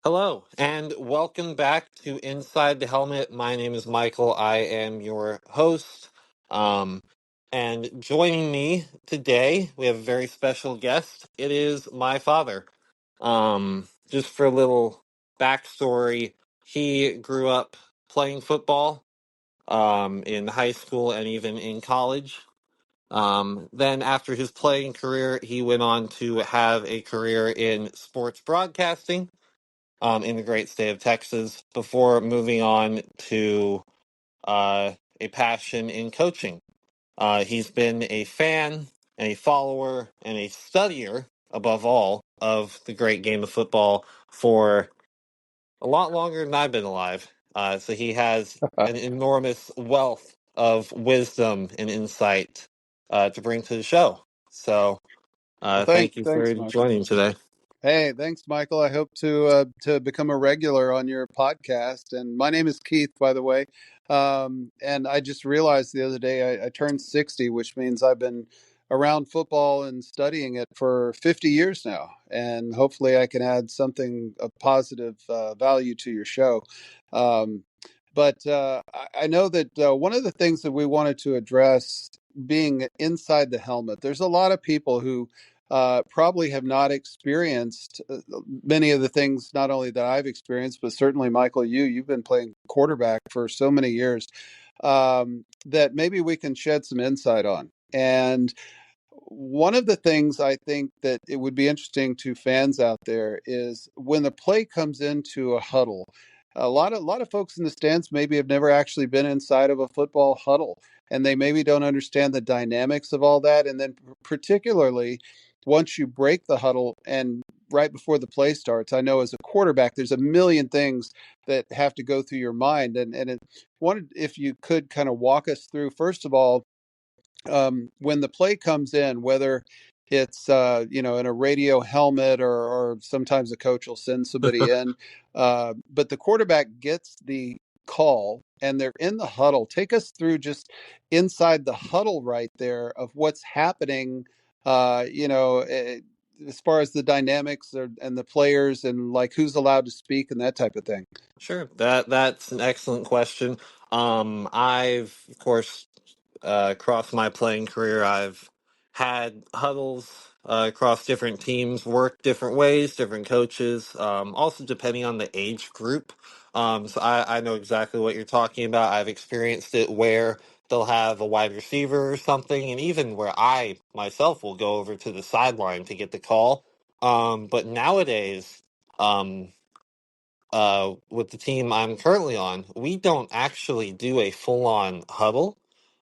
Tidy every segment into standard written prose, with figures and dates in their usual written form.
Hello, and welcome back to Inside the Helmet. My name is Michael. I am your host. Um, and joining me today, we have a very special guest. It is my father. Just for a little backstory, he grew up playing football in high school and even in college. Then, after his playing career, he went on to have a career in sports broadcasting in the great state of Texas before moving on to a passion in coaching. He's been a fan and a follower and a studier, above all, of the great game of football for a lot longer than I've been alive. So he has an enormous wealth of wisdom and insight to bring to the show. So Well, thank you thanks, for Michael. joining today. Hey, thanks, Michael. I hope to become a regular on your podcast. And my name is Keith, by the way. And I just realized the other day I turned 60, which means I've been around football and studying it for 50 years now. And hopefully, I can add something of positive value to your show. Um, but I know that one of the things that we wanted to address, being inside the helmet, there's a lot of people who probably have not experienced many of the things, not only that I've experienced, but certainly Michael, you've been playing quarterback for so many years, that maybe we can shed some insight on. And one of the things I think that it would be interesting to fans out there is when the play comes into a huddle. A lot of folks in the stands maybe have never actually been inside of a football huddle, and they maybe don't understand the dynamics of all that. And then, particularly, once you break the huddle and right before the play starts, I know as a quarterback, there's a million things that have to go through your mind. And wanted if you could kind of walk us through, first of all, when the play comes in, whether it's in a radio helmet, or sometimes a coach will send somebody in, but the quarterback gets the call and they're in the huddle. Take us through just inside the huddle right there of what's happening. As far as the dynamics and the players and like who's allowed to speak and that type of thing. Sure, that's an excellent question. I've of course across my playing career, I've had huddles across different teams, worked different ways, different coaches, also depending on the age group. So I know exactly what you're talking about. I've experienced it where they'll have a wide receiver or something, and even where I myself will go over to the sideline to get the call. But nowadays, um, with the team I'm currently on, we don't actually do a full on huddle.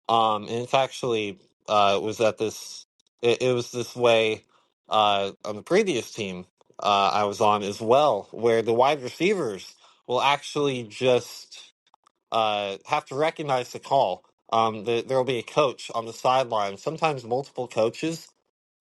And it's actually it was at this it was this way on the previous team I was on as well, where the wide receivers will actually just have to recognize the call. There'll be a coach on the sideline, sometimes multiple coaches,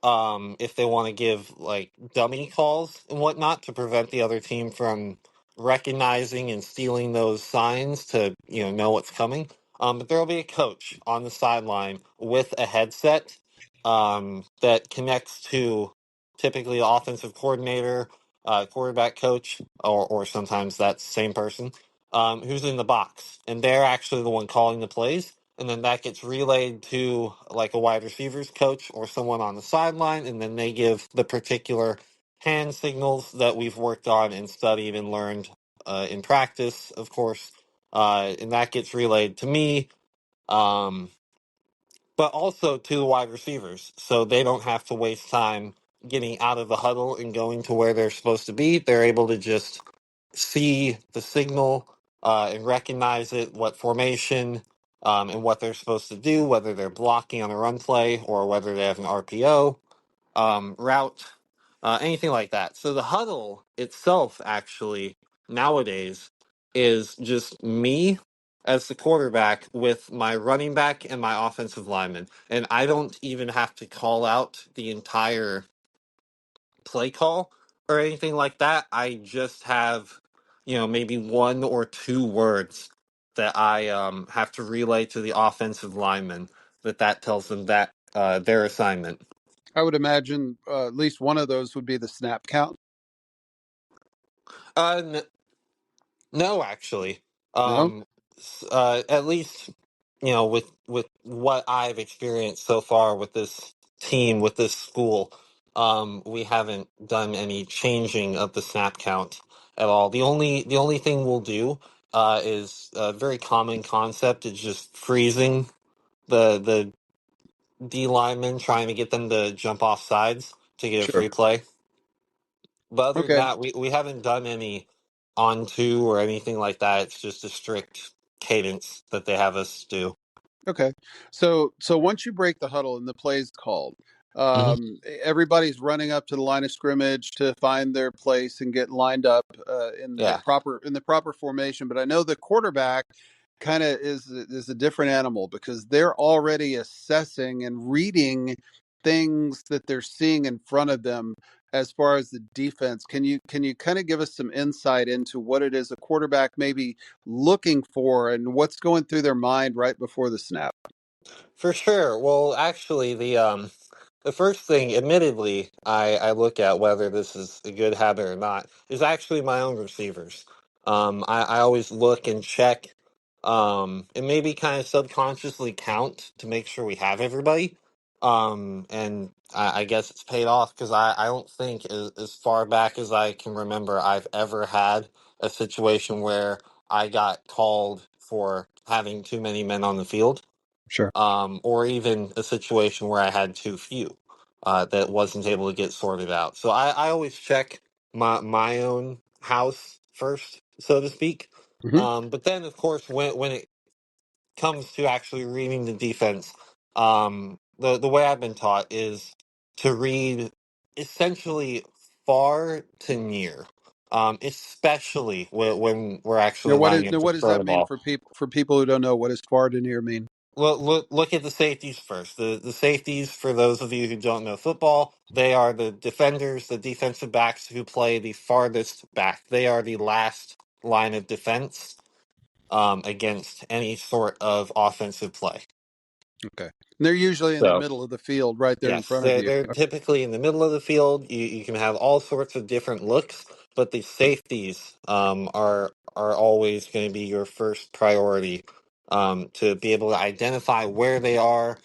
if they want to give like dummy calls and whatnot to prevent the other team from recognizing and stealing those signs to know what's coming. But there will be a coach on the sideline with a headset that connects to typically the offensive coordinator, quarterback coach, or sometimes that's the same person, who's in the box, and they're actually the one calling the plays, and then that gets relayed to like a wide receivers coach or someone on the sideline, and then they give the particular hand signals that we've worked on and studied and learned in practice, of course, and that gets relayed to me, um, but also to the wide receivers, so they don't have to waste time getting out of the huddle and going to where they're supposed to be. They're able to just see the signal and recognize it, what formation, and what they're supposed to do, whether they're blocking on a run play or whether they have an RPO route, anything like that. So the huddle itself, actually, nowadays, is just me as the quarterback with my running back and my offensive lineman. And I don't even have to call out the entire play call or anything like that. I just have, maybe one or two words that I have to relay to the offensive lineman that tells them that their assignment. I would imagine at least one of those would be the snap count. Uh, No, actually, No. at least with what I've experienced so far with this team, with this school, we haven't done any changing of the snap count at all. The only thing we'll do is a very common concept. It's just freezing the D linemen, trying to get them to jump off sides to get a Sure. free play. But other than Okay. that, we haven't done any on two or anything like that. It's just a strict cadence that they have us do. Okay. So once you break the huddle and the play's called, Hmm. everybody's running up to the line of scrimmage to find their place and get lined up Yeah, in the proper formation. But I know the quarterback kind of is a different animal because they're already assessing and reading things that they're seeing in front of them as far as the defense. Can you kind of give us some insight into what it is a quarterback maybe looking for and what's going through their mind right before the snap? for sure. Well, actually, the first thing, admittedly, I look at whether this is a good habit or not is actually my own receivers. I always look and check, and maybe kind of subconsciously count to make sure we have everybody. And I guess it's paid off because I don't think as far back as I can remember I've ever had a situation where I got called for having too many men on the field, Sure. or even a situation where I had too few that wasn't able to get sorted out. So I always check my own house first, so to speak. Hmm. But then, of course, when it comes to actually reading the defense, the way I've been taught is to read essentially far to near, especially when we're Now, actually lining up to what does throw that the mean ball. for people who don't know what does far to near mean? Look at the safeties first. The safeties, for those of you who don't know football, they are the defenders, the defensive backs who play the farthest back. They are the last line of defense against any sort of offensive play. Okay, and they're usually in the So, middle of the field, right there in yes, front of you. they're typically in the middle of the field. You can have all sorts of different looks, but the safeties are always going to be your first priority, to be able to identify where they are.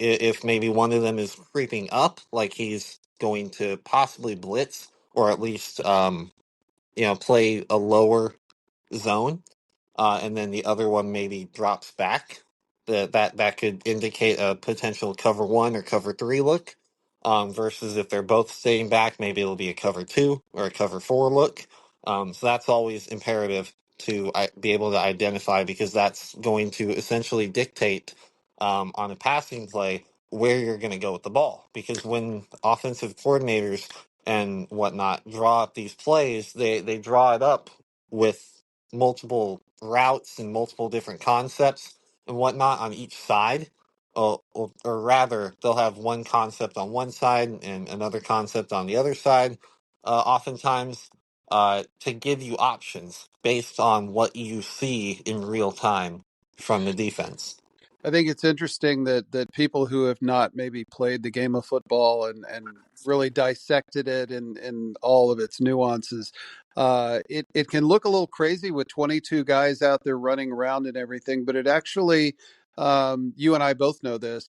If maybe one of them is creeping up, like he's going to possibly blitz, or at least play a lower zone, and then the other one maybe drops back. That could indicate a potential cover one or cover three look. Versus if they're both staying back, maybe it'll be a cover two or a cover four look. So that's always imperative to be able to identify, because that's going to essentially dictate, on a passing play, where you're going to go with the ball. Because when offensive coordinators and whatnot draw up these plays, they draw it up with multiple routes and multiple different concepts and whatnot on each side. Or rather, they'll have one concept on one side and another concept on the other side, oftentimes, to give you options based on what you see in real time from the defense. I think it's interesting that people who have not maybe played the game of football and really dissected it in all of its nuances, it can look a little crazy with 22 guys out there running around and everything, but it actually, you and I both know this,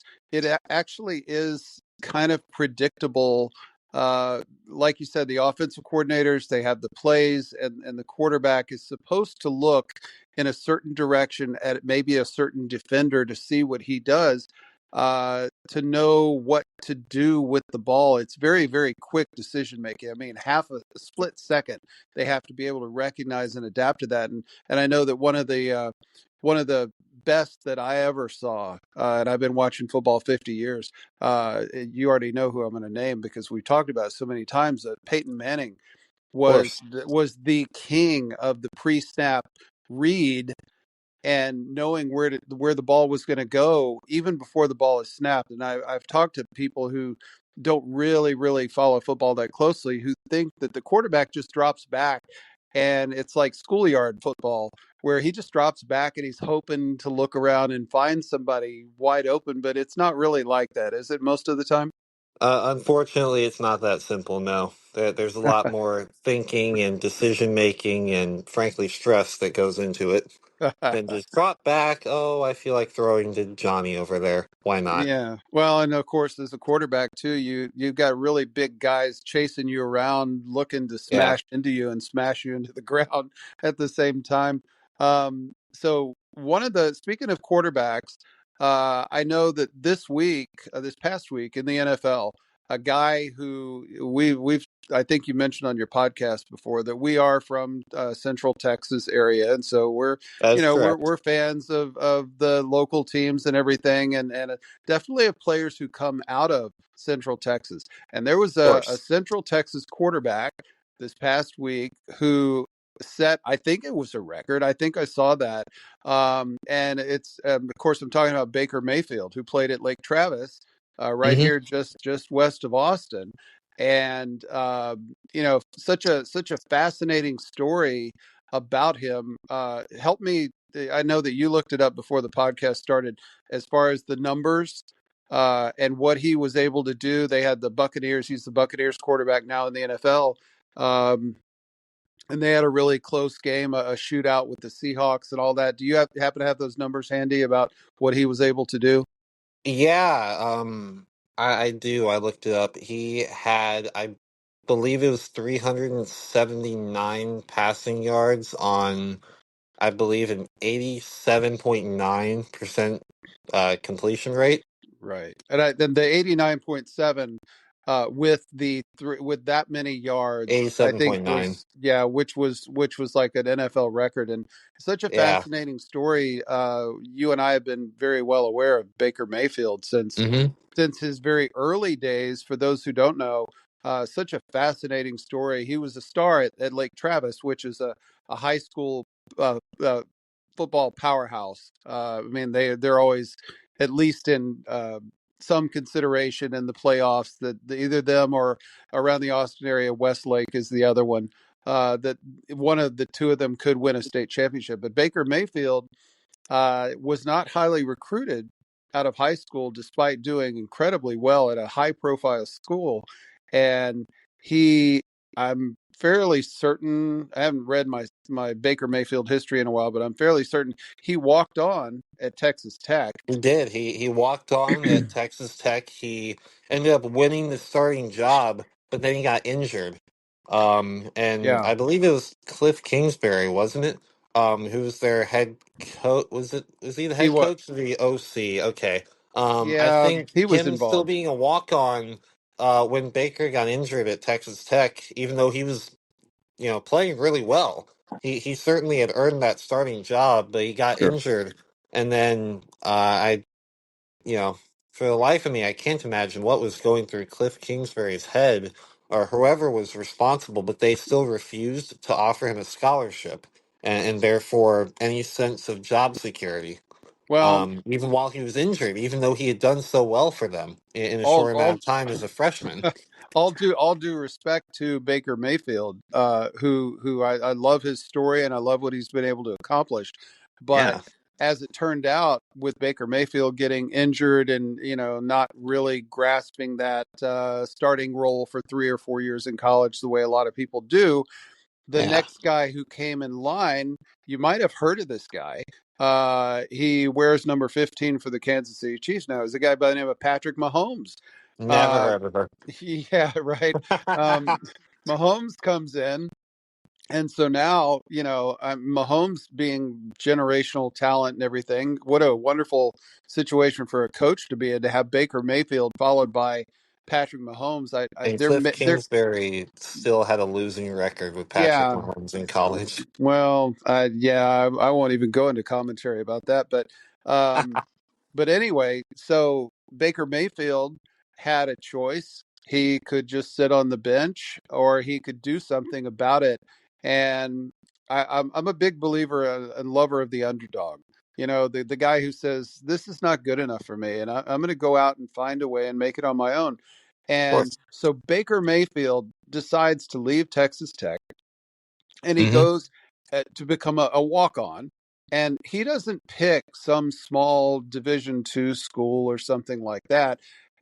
actually is kind of predictable. Like you said, the offensive coordinators, they have the plays, and the quarterback is supposed to look in a certain direction at maybe a certain defender to see what he does, to know what to do with the ball. It's very, very quick decision making. I mean, half a split second, they have to be able to recognize and adapt to that. And I know that one of the best that I ever saw, and I've been watching football 50 years. You already know who I'm going to name because we've talked about it so many times. That Peyton Manning Of course. was the king of the pre-snap read and knowing where the ball was going to go even before the ball is snapped. And I've talked to people who don't really follow football that closely, who think that the quarterback just drops back and it's like schoolyard football where he just drops back and he's hoping to look around and find somebody wide open, but it's not really like that, is it, most of the time? Unfortunately, it's not that simple. No. There's a lot more thinking and decision making and frankly stress that goes into it than just drop back. Oh, I feel like throwing to Johnny over there. Why not? Yeah. Well, and of course, as a quarterback too, you've got really big guys chasing you around, looking to Yeah, smash into you and smash you into the ground at the same time. So one of the speaking of quarterbacks, I know that this week, this past week in the NFL, a guy who we've I think you mentioned on your podcast before that we are from Central Texas area, and so we're that you is know correct. we're fans of the local teams and everything, and definitely of players who come out of Central Texas. And there was Of a course. Central Texas quarterback this past week who set, I think it was a record. I think I saw that. And it's, of course, I'm talking about Baker Mayfield, who played at Lake Travis, right Hmm. here, just west of Austin. And such a fascinating story about him. Help me. I know that you looked it up before the podcast started as far as the numbers and what he was able to do. They had the Buccaneers. He's the Buccaneers quarterback now in the NFL. Um, and they had a really close game, a shootout with the Seahawks and all that. Do you happen to have those numbers handy about what he was able to do? Yeah, I do. I looked it up. He had, I believe it was 379 passing yards on, I believe, an 87.9% completion rate. Right. And then the 89.7 with with that many yards, I think 87.9. was, yeah, which was like an NFL record. And such a Yeah. fascinating story. You and I have been very well aware of Baker Mayfield Hmm. since his very early days. For those who don't know, such a fascinating story. He was a star at Lake Travis, which is a high school uh, uh, football powerhouse. I mean, they're always at least in some consideration in the playoffs. That either them or around the Austin area, Westlake is the other one. That one of the two of them could win a state championship. But Baker Mayfield was not highly recruited out of high school, despite doing incredibly well at a high profile school. And he, I'm fairly certain, I haven't read my Baker Mayfield history in a while, but I'm fairly certain he walked on at Texas Tech. He did. He walked on at Texas Tech. He ended up winning the starting job, but then he got injured. And Yeah. I believe it was Cliff Kingsbury, wasn't it? Who was their head coach? Was he the He head was, coach or the OC? Okay. I yeah, think he was him still involved. being a walk on when Baker got injured at Texas Tech, even though he was, playing really well. He certainly had earned that starting job, but he got Sure. injured, and then you know, for the life of me, I can't imagine what was going through Cliff Kingsbury's head or whoever was responsible, but they still refused to offer him a scholarship and therefore any sense of job security. Well, Even while he was injured, even though he had done so well for them in a all short amount all of time as a freshman. all due respect to Baker Mayfield, who I love his story and I love what he's been able to accomplish. But Yeah. as it turned out, with Baker Mayfield getting injured and not really grasping that starting role for 3 or 4 years in college the way a lot of people do, the Yeah. next guy who came in line, you might have heard of this guy. He wears number 15 for the Kansas City Chiefs now. Is a guy by the name of Patrick Mahomes. Never Uh, heard of her. yeah, right. Um, Mahomes comes in, and so now Mahomes being generational talent and everything. What a wonderful situation for a coach to be in, to have Baker Mayfield followed by Patrick Mahomes. And Cliff Kingsbury still had a losing record with Patrick Yeah. Mahomes in college. Well, yeah, I won't even go into commentary about that, um, but anyway, so Baker Mayfield had a choice. He could just sit on the bench, or he could do something about it. And I'm a big believer and lover of the underdog. The guy who says this is not good enough for me, and I'm going to go out and find a way and make it on my own. Of And course. so Baker Mayfield decides to leave Texas Tech, and he Hmm. goes to become a walk on. And he doesn't pick some small Division II school or something like that.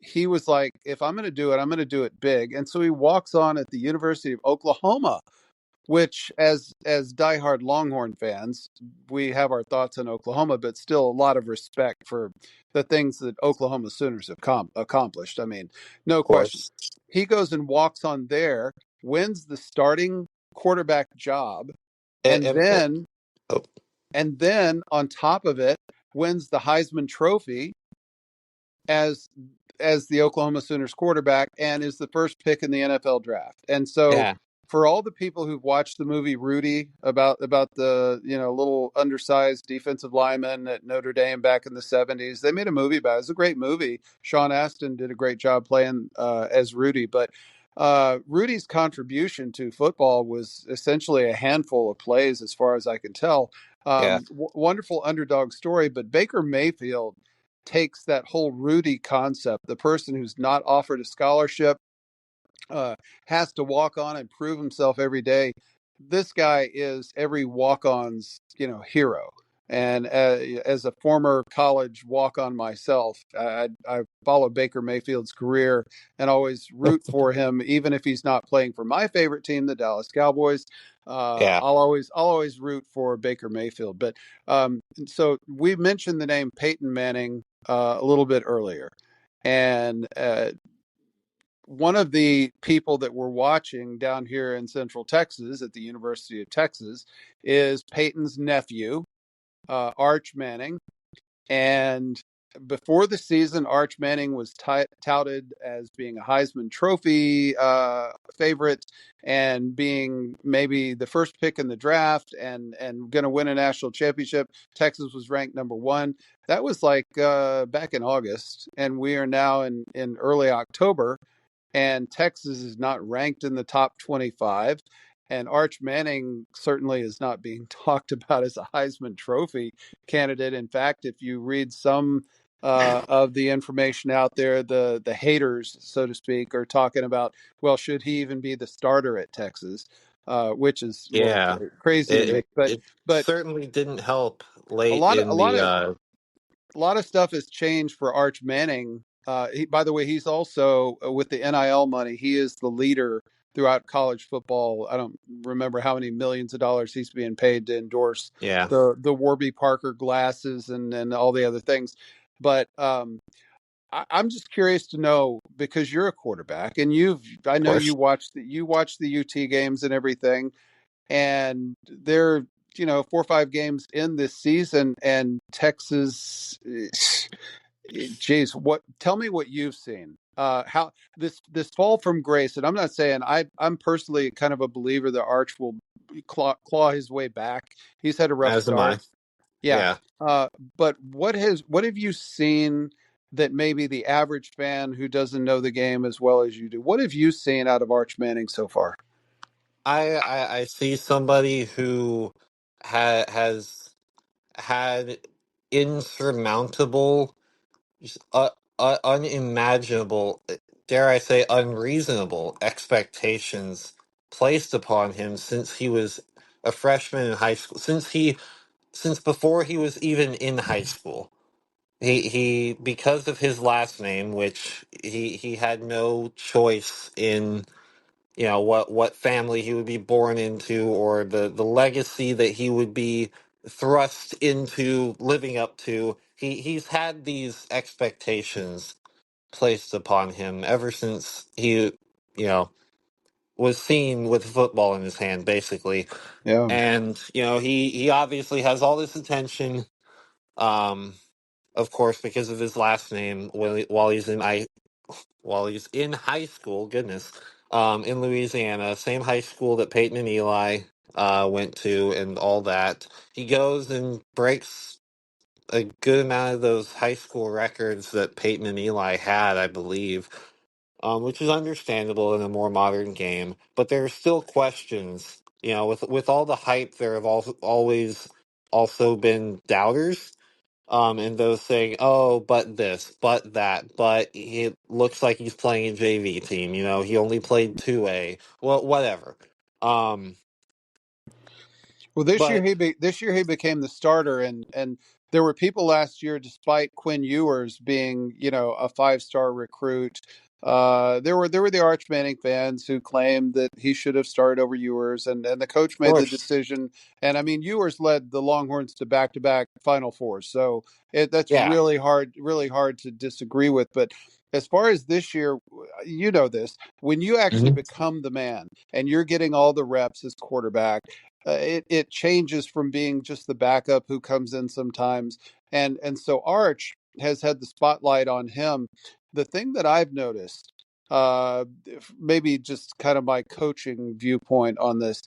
he was like, if I'm going to do it, I'm going to do it big. And so he walks on at the University of Oklahoma, which as diehard Longhorn fans, we have our thoughts on Oklahoma, but still a lot of respect for the things that Oklahoma Sooners have accomplished. I mean, no Of question. course. He goes and walks on there, wins the starting quarterback job, And, and and then oh, on top of it, wins the Heisman Trophy as the Oklahoma Sooners quarterback and is the first pick in the NFL draft. And so yeah, for all the people who've watched the movie Rudy about the little undersized defensive lineman at Notre Dame back in the 70s, they made a movie about it. It's a great movie. Sean Astin did a great job playing as Rudy, but Rudy's contribution to football was essentially a handful of plays, as far as I can tell. yeah, Wonderful underdog story, but Baker Mayfield takes that whole Rudy concept, the person who's not offered a scholarship, uh, has to walk on and prove himself every day. This guy is every walk-on's, hero. And as a former college walk-on myself, I follow Baker Mayfield's career and always root for him, even if he's not playing for my favorite team, the Dallas Cowboys. yeah. I'll always root for Baker Mayfield. But so we mentioned the name Peyton Manning a little bit earlier, and one of the people that we're watching down here in Central Texas at the University of Texas is Peyton's nephew, Arch Manning. And before the season, Arch Manning was touted as being a Heisman Trophy favorite and being maybe the first pick in the draft and going to win a national championship. Texas was ranked number one. That was like back in August, and we are now in early October, and Texas is not ranked in the top 25. And Arch Manning certainly is not being talked about as a Heisman Trophy candidate. In fact, if you read some of the information out there, the haters, so to speak, are talking about, well, should he even be the starter at Texas? Which is a little Yeah, crazy to me. But it but certainly didn't help a late lot of a in lot the of a lot of stuff has changed for Arch Manning. By the way, he's also with the NIL money. He is the leader throughout college football. I don't remember how many millions of dollars he's being paid to endorse yeah, the Warby Parker glasses and all the other things. But I'm just curious to know, because you're a quarterback and I of know course. you watch the UT games and everything, and they're 4 or 5 games in this season, and Texas, geez, what? Tell me what you've seen. How this fall from grace, and I'm not saying I'm personally kind of a believer that Arch will claw his way back. He's had a rough As am I. start, yeah. Yeah. Uh, but what have you seen that maybe the average fan who doesn't know the game as well as you do? What have you seen out of Arch Manning so far? I see somebody who has had insurmountable, just, unimaginable, dare I say, unreasonable expectations placed upon him since he was a freshman in high school. Since before he was even in high school. He because of his last name, which he had no choice in, what family he would be born into, or the legacy that he would be thrust into living up to. He's had these expectations placed upon him ever since he, you know was seen with football in his hand, basically. Yeah. And he obviously has all this attention, um of course, because of his last name, while he's in high school. Goodness, in Louisiana, same high school that Peyton and Eli went to, and all that. He goes and breaks a good amount of those high school records that Peyton and Eli had, I believe, which is understandable in a more modern game. But there are still questions. With all the hype, there have always also been doubters, and those saying, "Oh, but this, but that, but it looks like he's playing a JV team. He only played 2A. Well, whatever." Um, Well, but this year he became the starter, and there were people last year, despite Quinn Ewers being, a 5-star recruit. There were the Arch Manning fans who claimed that he should have started over Ewers, and the coach Of made the course. decision. And I mean, Ewers led the Longhorns to back-to-back Final Fours, so that's Yeah. really hard to disagree with. But as far as this year, you know this, when you actually Mhm. become the man and you're getting all the reps as quarterback, it changes from being just the backup who comes in sometimes, and so Arch has had the spotlight on him. The thing that I've noticed, maybe just kind of my coaching viewpoint on this,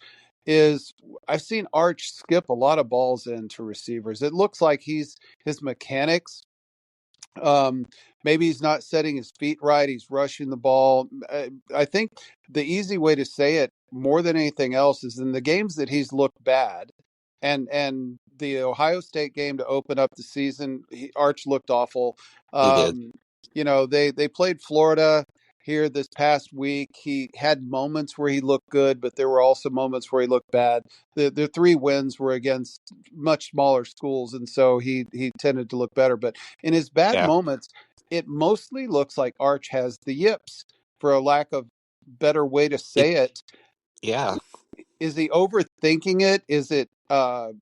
is I've seen Arch skip a lot of balls into receivers. It looks like his mechanics, um, maybe he's not setting his feet right. He's rushing the ball. I think the easy way to say it, more than anything else, is in the games that he's looked bad, and the Ohio State game to open up the season, Arch looked awful. He did. Um, they played Florida here this past week. He had moments where he looked good, but there were also moments where he looked bad. The 3 wins were against much smaller schools, and so he tended to look better. But in his bad Yeah. moments, it mostly looks like Arch has the yips, for a lack of better way to It. say it. Yeah. Is he overthinking it? Is it? I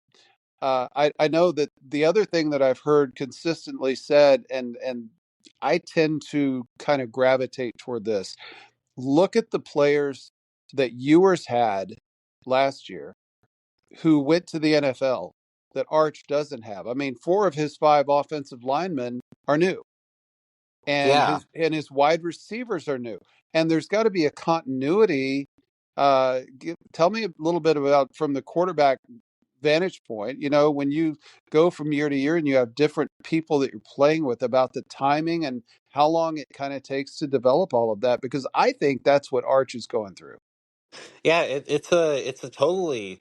know that the other thing that I've heard consistently said, and I tend to kind of gravitate toward this. Look at the players that Ewers had last year who went to the NFL that Arch doesn't have. I mean, 4 of his 5 offensive linemen are new, and Yeah. his wide receivers are new, and there's got to be a continuity. Tell me a little bit about, from the quarterback vantage point, when you go from year to year and you have different people that you're playing with, about the timing and how long it kind of takes to develop all of that, because I think that's what Arch is going through. Yeah. It's a totally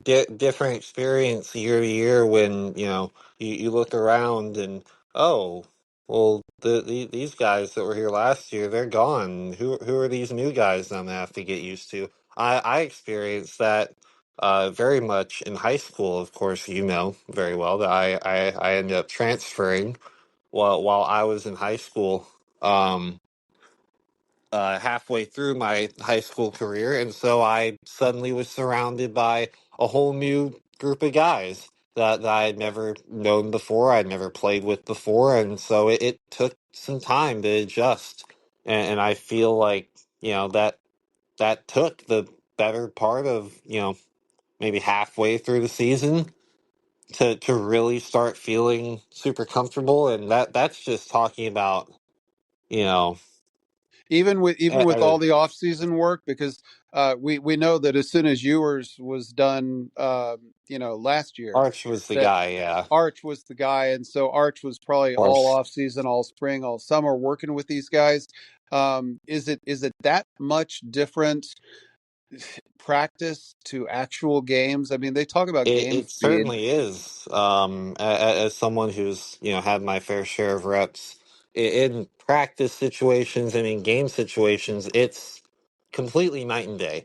different experience year to year when you look around and, oh, well, these guys that were here last year, they're gone. Who are these new guys I'm gonna have to get used to? I experienced that very much in high school. Of course, you know very well that I ended up transferring while I was in high school. Halfway through my high school career, and so I suddenly was surrounded by a whole new group of guys that I had never known before, I'd never played with before, and so it took some time to adjust, and I feel like that took the better part of maybe halfway through the season to really start feeling super comfortable, and that's just talking about you know. Even with all the off-season work, because we know that as soon as Ewers was done, last year, Arch was the that guy, yeah. Arch was the guy, and so Arch was probably Of all course. off-season, all spring, all summer working with these guys. Is it that much different practice to actual games? I mean, they talk about game It speed. certainly is. As someone who's had my fair share of reps in practice situations and in game situations, it's completely night and day.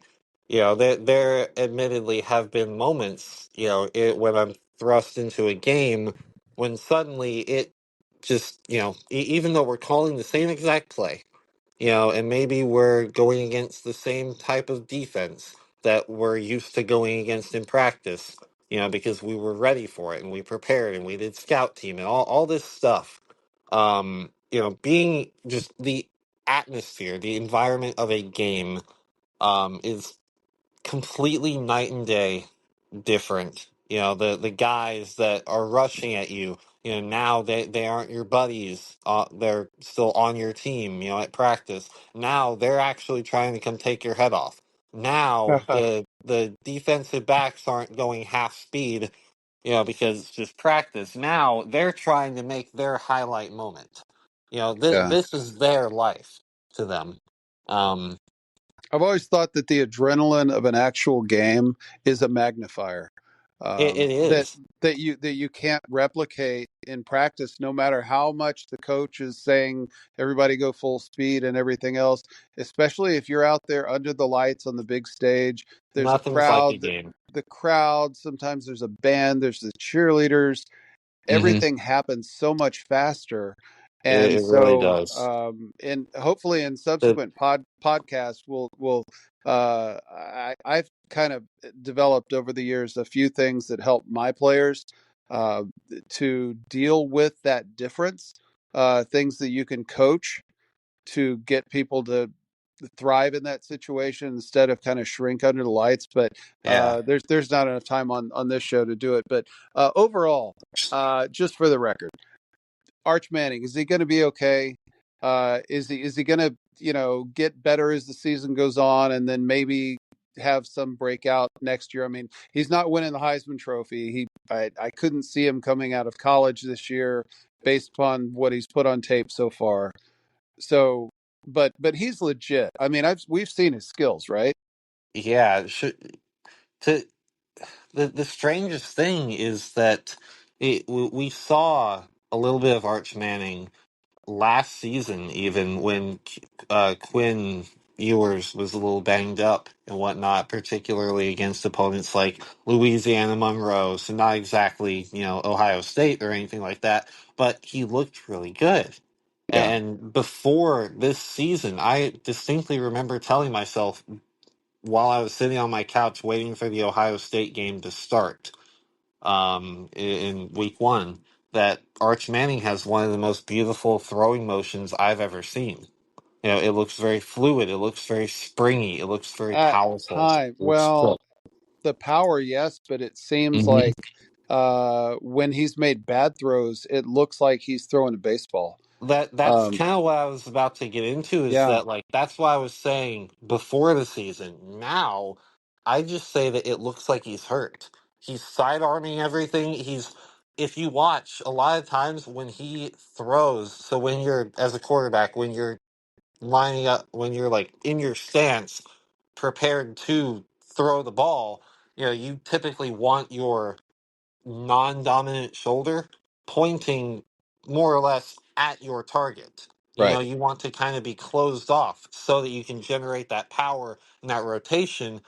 There admittedly have been moments, when I'm thrust into a game when suddenly it just, even though we're calling the same exact play, and maybe we're going against the same type of defense that we're used to going against in practice, because we were ready for it and we prepared and we did scout team and all this stuff. Being just the atmosphere, the environment of a game, is completely night and day different. The guys that are rushing at you, now they aren't your buddies. They're still on your team, at practice. Now they're actually trying to come take your head off. Now the defensive backs aren't going half speed, because it's just practice. Now they're trying to make their highlight moment. Yeah. This is their life to them. Um, I've always thought that the adrenaline of an actual game is a magnifier, it that is you can't replicate in practice, no matter how much the coach is saying everybody go full speed and everything else. Especially if you're out there under the lights on the big stage, there's a nothing's like a crowd. game. The crowd, sometimes there's a band, there's the cheerleaders. Hmm. everything happens so much faster. And It really so, does. and hopefully in The, subsequent podcasts, I've kind of developed over the years a few things that help my players uh, to deal with that difference. Things that you can coach to get people to thrive in that situation instead of kind of shrink under the lights. But yeah. there's not enough time on this show to do it. But overall, just for the record, Arch Manning, is he going to be okay? Is he going to get better as the season goes on, and then maybe have some breakout next year? I mean, he's not winning the Heisman Trophy. I couldn't see him coming out of college this year based upon what he's put on tape so far. So, but he's legit. I mean, we've seen his skills, right? Yeah. To the strangest thing is that we saw a little bit of Arch Manning last season, even when Quinn Ewers was a little banged up and whatnot, particularly against opponents like Louisiana Monroe, so not exactly, Ohio State or anything like that, but he looked really good. Yeah. And before this season, I distinctly remember telling myself while I was sitting on my couch waiting for the Ohio State game to start, in week one, that Arch Manning has one of the most beautiful throwing motions I've ever seen. It looks very fluid. It looks very springy. It looks very At powerful. time, It looks well, quick. the power, yes, but it seems Hmm. like when he's made bad throws, it looks like he's throwing a baseball. That's Um, kind of what I was about to get into, is yeah, that, like, that's why I was saying before the season. Now I just say that it looks like he's hurt. He's sidearming everything. If you watch a lot of times when he throws, so when you're, as a quarterback, when you're lining up, when you're like in your stance prepared to throw the ball, you typically want your non-dominant shoulder pointing more or less at your target. right. You want to kind of be closed off so that you can generate that power and that rotation.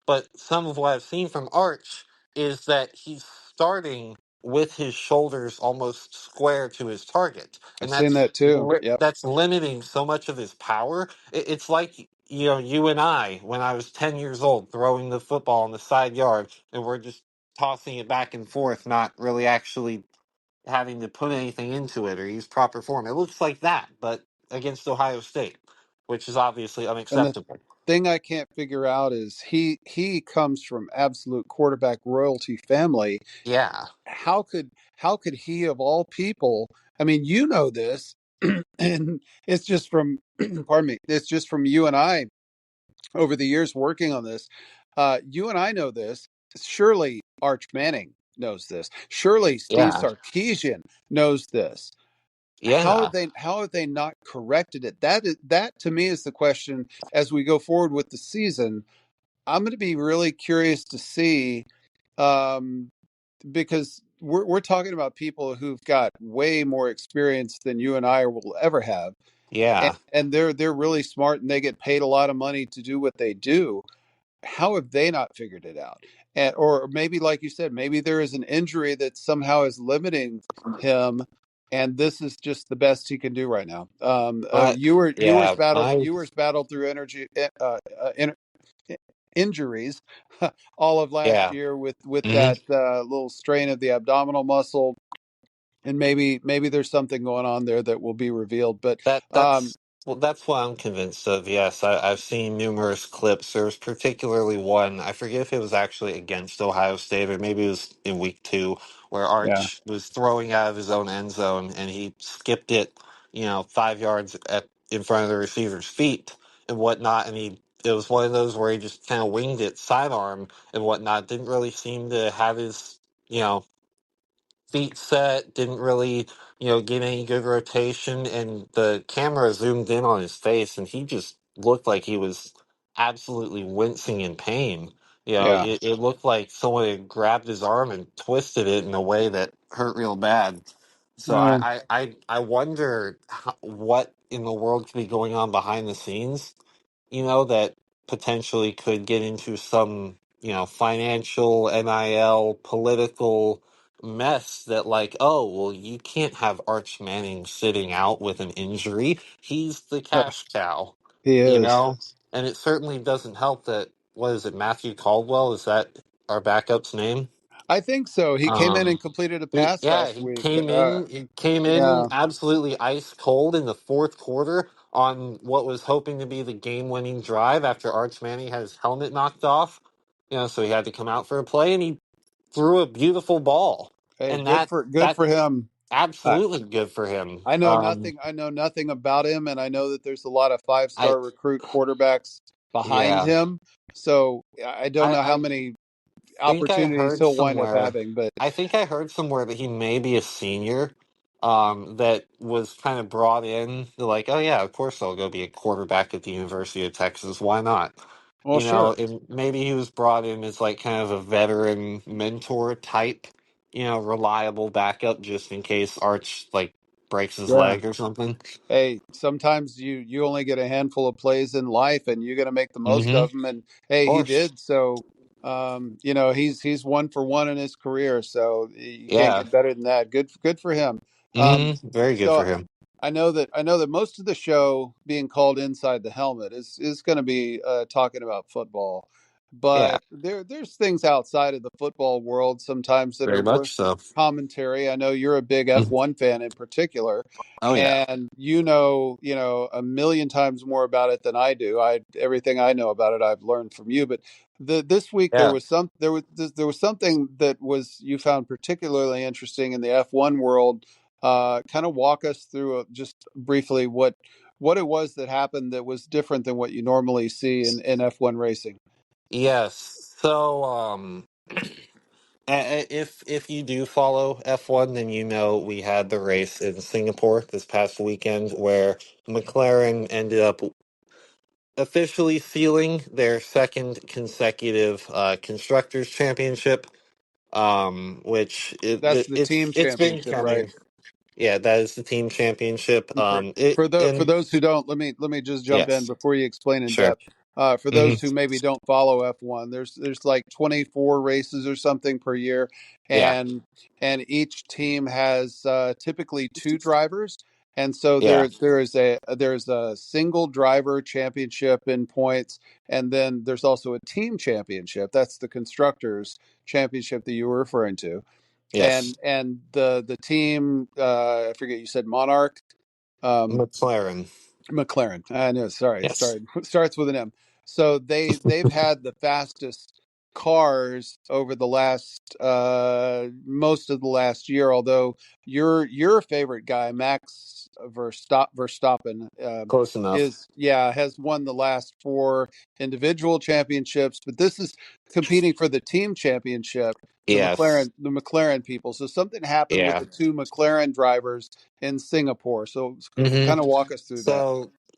But some of what I've seen from Arch is that he's starting with his shoulders almost square to his target, I've and seen that too. Yep. that's limiting so much of his power. It's like, you and I, when I was 10 years old, throwing the football on the side yard, and we're just tossing it back and forth, not really actually having to put anything into it or use proper form. It looks like that, but against Ohio State, which is obviously And the unacceptable. thing I can't figure out is he comes from absolute quarterback royalty family. Yeah, How could he of all people? I mean, you know this, and it's just from pardon me. It's just from you and I over the years working on this. You and I know this. Surely Arch Manning knows this. Surely Steve yeah, Sarkeesian knows this. yeah, How have they not corrected it? That to me is the question as we go forward with the season. I'm going to be really curious to see, um, because we're talking about people who've got way more experience than you and I will ever have, and, yeah. and they're really smart and they get paid a lot of money to do what they do. How have they not figured it out? And or maybe, like you said, maybe there is an injury that somehow is limiting him, and this is just the best he can do right now. My, yeah, my, Ewers battled through injuries all of last yeah. year with Hmm. that little strain of the abdominal muscle, and maybe there's something going on there that will be revealed. But That um, that's well, that's what I'm convinced of. Yes, I've seen numerous clips. There was particularly one. I forget if it was actually against Ohio State or maybe it was in week two, where yeah, Arch was throwing out of his own end zone and he skipped it, 5 yards in front of the receiver's feet and whatnot, and it was one of those where he just kind of winged it sidearm and whatnot. Didn't really seem to have his, you know feet set, didn't really, get any good rotation, and the camera zoomed in on his face, and he just looked like he was absolutely wincing in pain. yeah. It looked like someone had grabbed his arm and twisted it in a way that hurt real bad. So Well, I wonder what in the world could be going on behind the scenes, that potentially could get into some, financial, NIL, political mess that, like, oh, well, you can't have Arch Manning sitting out with an injury. He's the cash cow, He you is. know? And it certainly doesn't help that, what is it, Matthew Caldwell? Is that our backup's name? I think so. He came in Um, and completed a pass yeah, last he week. came in. He came in Yeah. absolutely ice cold in the fourth quarter on what was hoping to be the game-winning drive after Arch Manning had his helmet knocked off. You know, so he had to come out for a play, and he threw a beautiful ball, Hey, and good that's for him. Uh, absolutely good for him. I know nothing. I know nothing about him, and I know that there's a lot of I five-star recruit quarterbacks behind yeah, him. So I don't know how I many think I opportunities heard he'll wind up somewhere. having, but I think I heard somewhere that he may be a senior. That was kind of brought in. They're like, oh yeah, of course I'll go be a quarterback at the University of Texas. Why not? well, You know, sure, and maybe he was brought in as like kind of a veteran mentor type, reliable backup just in case Arch like breaks his yeah. leg or something. Hey, sometimes you only get a handful of plays in life, and you got to make the most Mm-hmm. of Of them. And hey, he course. did. So, he's 1 for 1 in his career. So you can't Yeah. get better than that. Good for him. Um, Mm-hmm. Very good for so him. I know that most of the show being called Inside the Helmet is going to be talking about football, Yeah. but there's things outside of the football world sometimes that are Very worth much so. commentary. I know you're a big Mhm. F1 fan in particular, Oh yeah. and a million times more about it than I do. I Everything I know about it I've learned from you, but this week Yeah. there was something that was you found particularly interesting in the F1 world. Kind of walk us through just briefly what it was that happened that was different than what you normally see in F1 racing. Yes. So, if you do follow F1, then you know we had the race in Singapore this past weekend where McLaren ended up officially sealing their second consecutive constructors championship. Which That's the team it's been championship, right? coming. Yeah, that is the team championship. And It for and those who don't, let me just jump in yes, before you explain in sure. depth. For Hmm. those who maybe don't follow F1, there's like 24 races or something per year, Yeah, and each team has typically two drivers, and so yeah, there's a single driver championship in points, and then there's also a team championship. That's the constructors championship that you were referring to, yes. and the team, I forget, you said Monarch. Um, McLaren. McLaren. I know. Sorry, Yes. starts with an M. So they've had the fastest cars over the last most of the last year. Although your favorite guy, Max Verstappen, Close enough. has won the last four individual championships, but this is competing for the team championship. Yes. The McLaren people. So something happened with Yeah. the two McLaren drivers in Singapore. So Hmm. kind of walk us through that.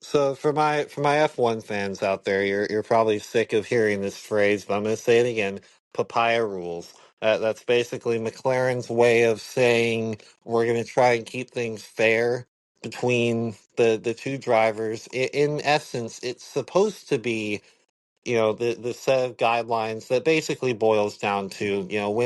So for my F1 fans out there, you're probably sick of hearing this phrase, but I'm going to say it again. Papaya rules. That's basically McLaren's way of saying we're going to try and keep things fair between the two drivers. In essence, it's supposed to be the set of guidelines that basically boils down to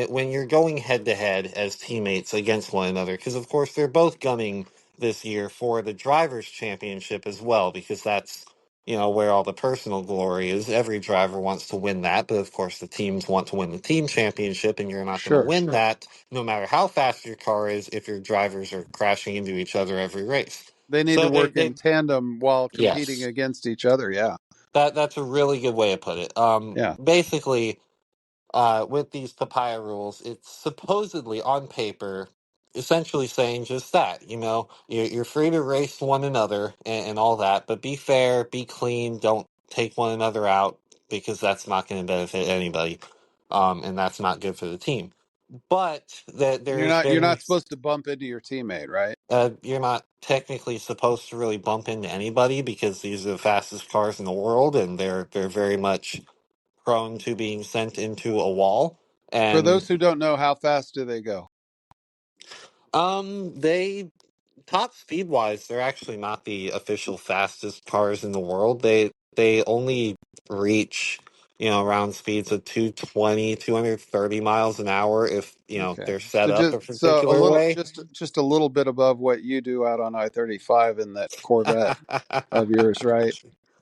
when you're going head to head as teammates against one another, because of course they're both gunning this year for the drivers championship as well, because that's where all the personal glory is. Every driver wants to win that, but of course the teams want to win the team championship, and you're not going to Sure. win that no matter how fast your car is if your drivers are crashing into each other every race. They need So to they work they in tandem while competing yes, against each other. Yeah. that's a really good way to put it. Yeah. Basically, with these papaya rules, it's supposedly on paper, essentially saying just that. You're free to race one another and all that, but be fair, be clean, don't take one another out because that's not going to benefit anybody, and that's not good for the team. But that there's You're been not supposed to bump into your teammate, right? you're not technically supposed to really bump into anybody because these are the fastest cars in the world, and they're very much prone to being sent into a wall. For And those who don't know, how fast do they go? they top speed wise, they're actually not the official fastest cars in the world. They only reach around speeds of 220, 230 miles an hour if, Okay. they're set So up a a particular little, way. just a little bit above what you do out on I-35 in that Corvette of yours, right?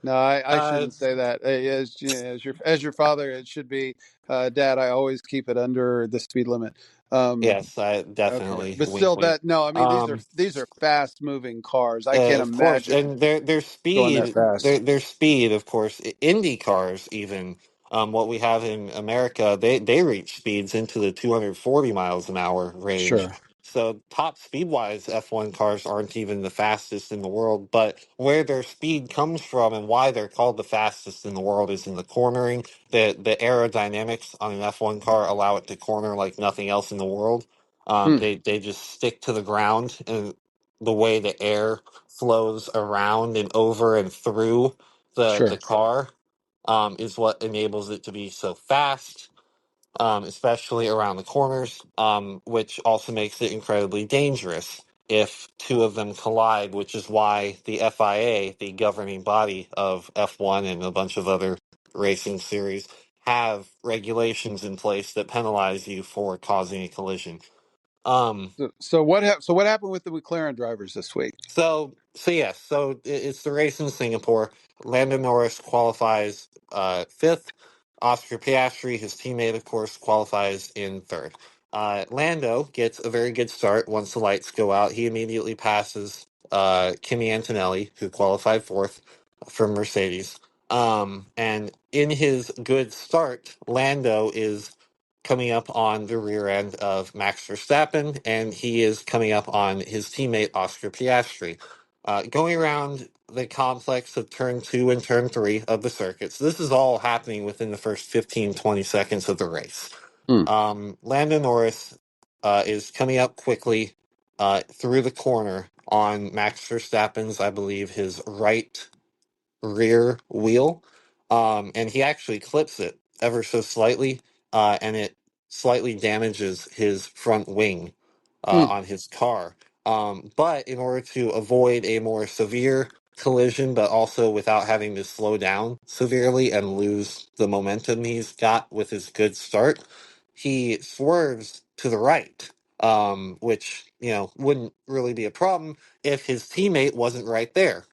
No, I uh, shouldn't say that. As your father, it should be, Dad. I always keep it under the speed limit. Um, yes, I okay, definitely but wink, still, wink. that no. I mean, Um, these are fast moving cars. I can't Of course, imagine and their going that speed, fast. their speed, of course, Indy cars even, what we have in America, they reach speeds into the 240 miles an hour range. Sure. So top speed wise, F1 cars aren't even the fastest in the world, but where their speed comes from and why they're called the fastest in the world is in the cornering. The aerodynamics on an F1 car allow it to corner like nothing else in the world. Hmm. They just stick to the ground, and the way the air flows around and over and through the Sure. car, is what enables it to be so fast, especially around the corners, which also makes it incredibly dangerous if two of them collide, which is why the FIA, the governing body of F1 and a bunch of other racing series, have regulations in place that penalize you for causing a collision. Um, So what happened with the McLaren drivers this week? so yes, it's the race in Singapore. Lando Norris qualifies fifth. Oscar Piastri, his teammate, of course, qualifies in third. Lando gets a very good start once the lights go out. He immediately passes Kimi Antonelli, who qualified fourth from Mercedes. And in his good start, Lando is coming up on the rear end of Max Verstappen, and he is coming up on his teammate Oscar Piastri. Going around the complex of turn two and turn three of the circuits, this is all happening within the first 15, 20 seconds of the race. Hmm. Lando Norris is coming up quickly through the corner on Max Verstappen's, I believe, his right rear wheel, and he actually clips it ever so slightly, and it slightly damages his front wing Hmm. on his car. But in order to avoid a more severe collision, but also without having to slow down severely and lose the momentum he's got with his good start, he swerves to the right. Which wouldn't really be a problem if his teammate wasn't right there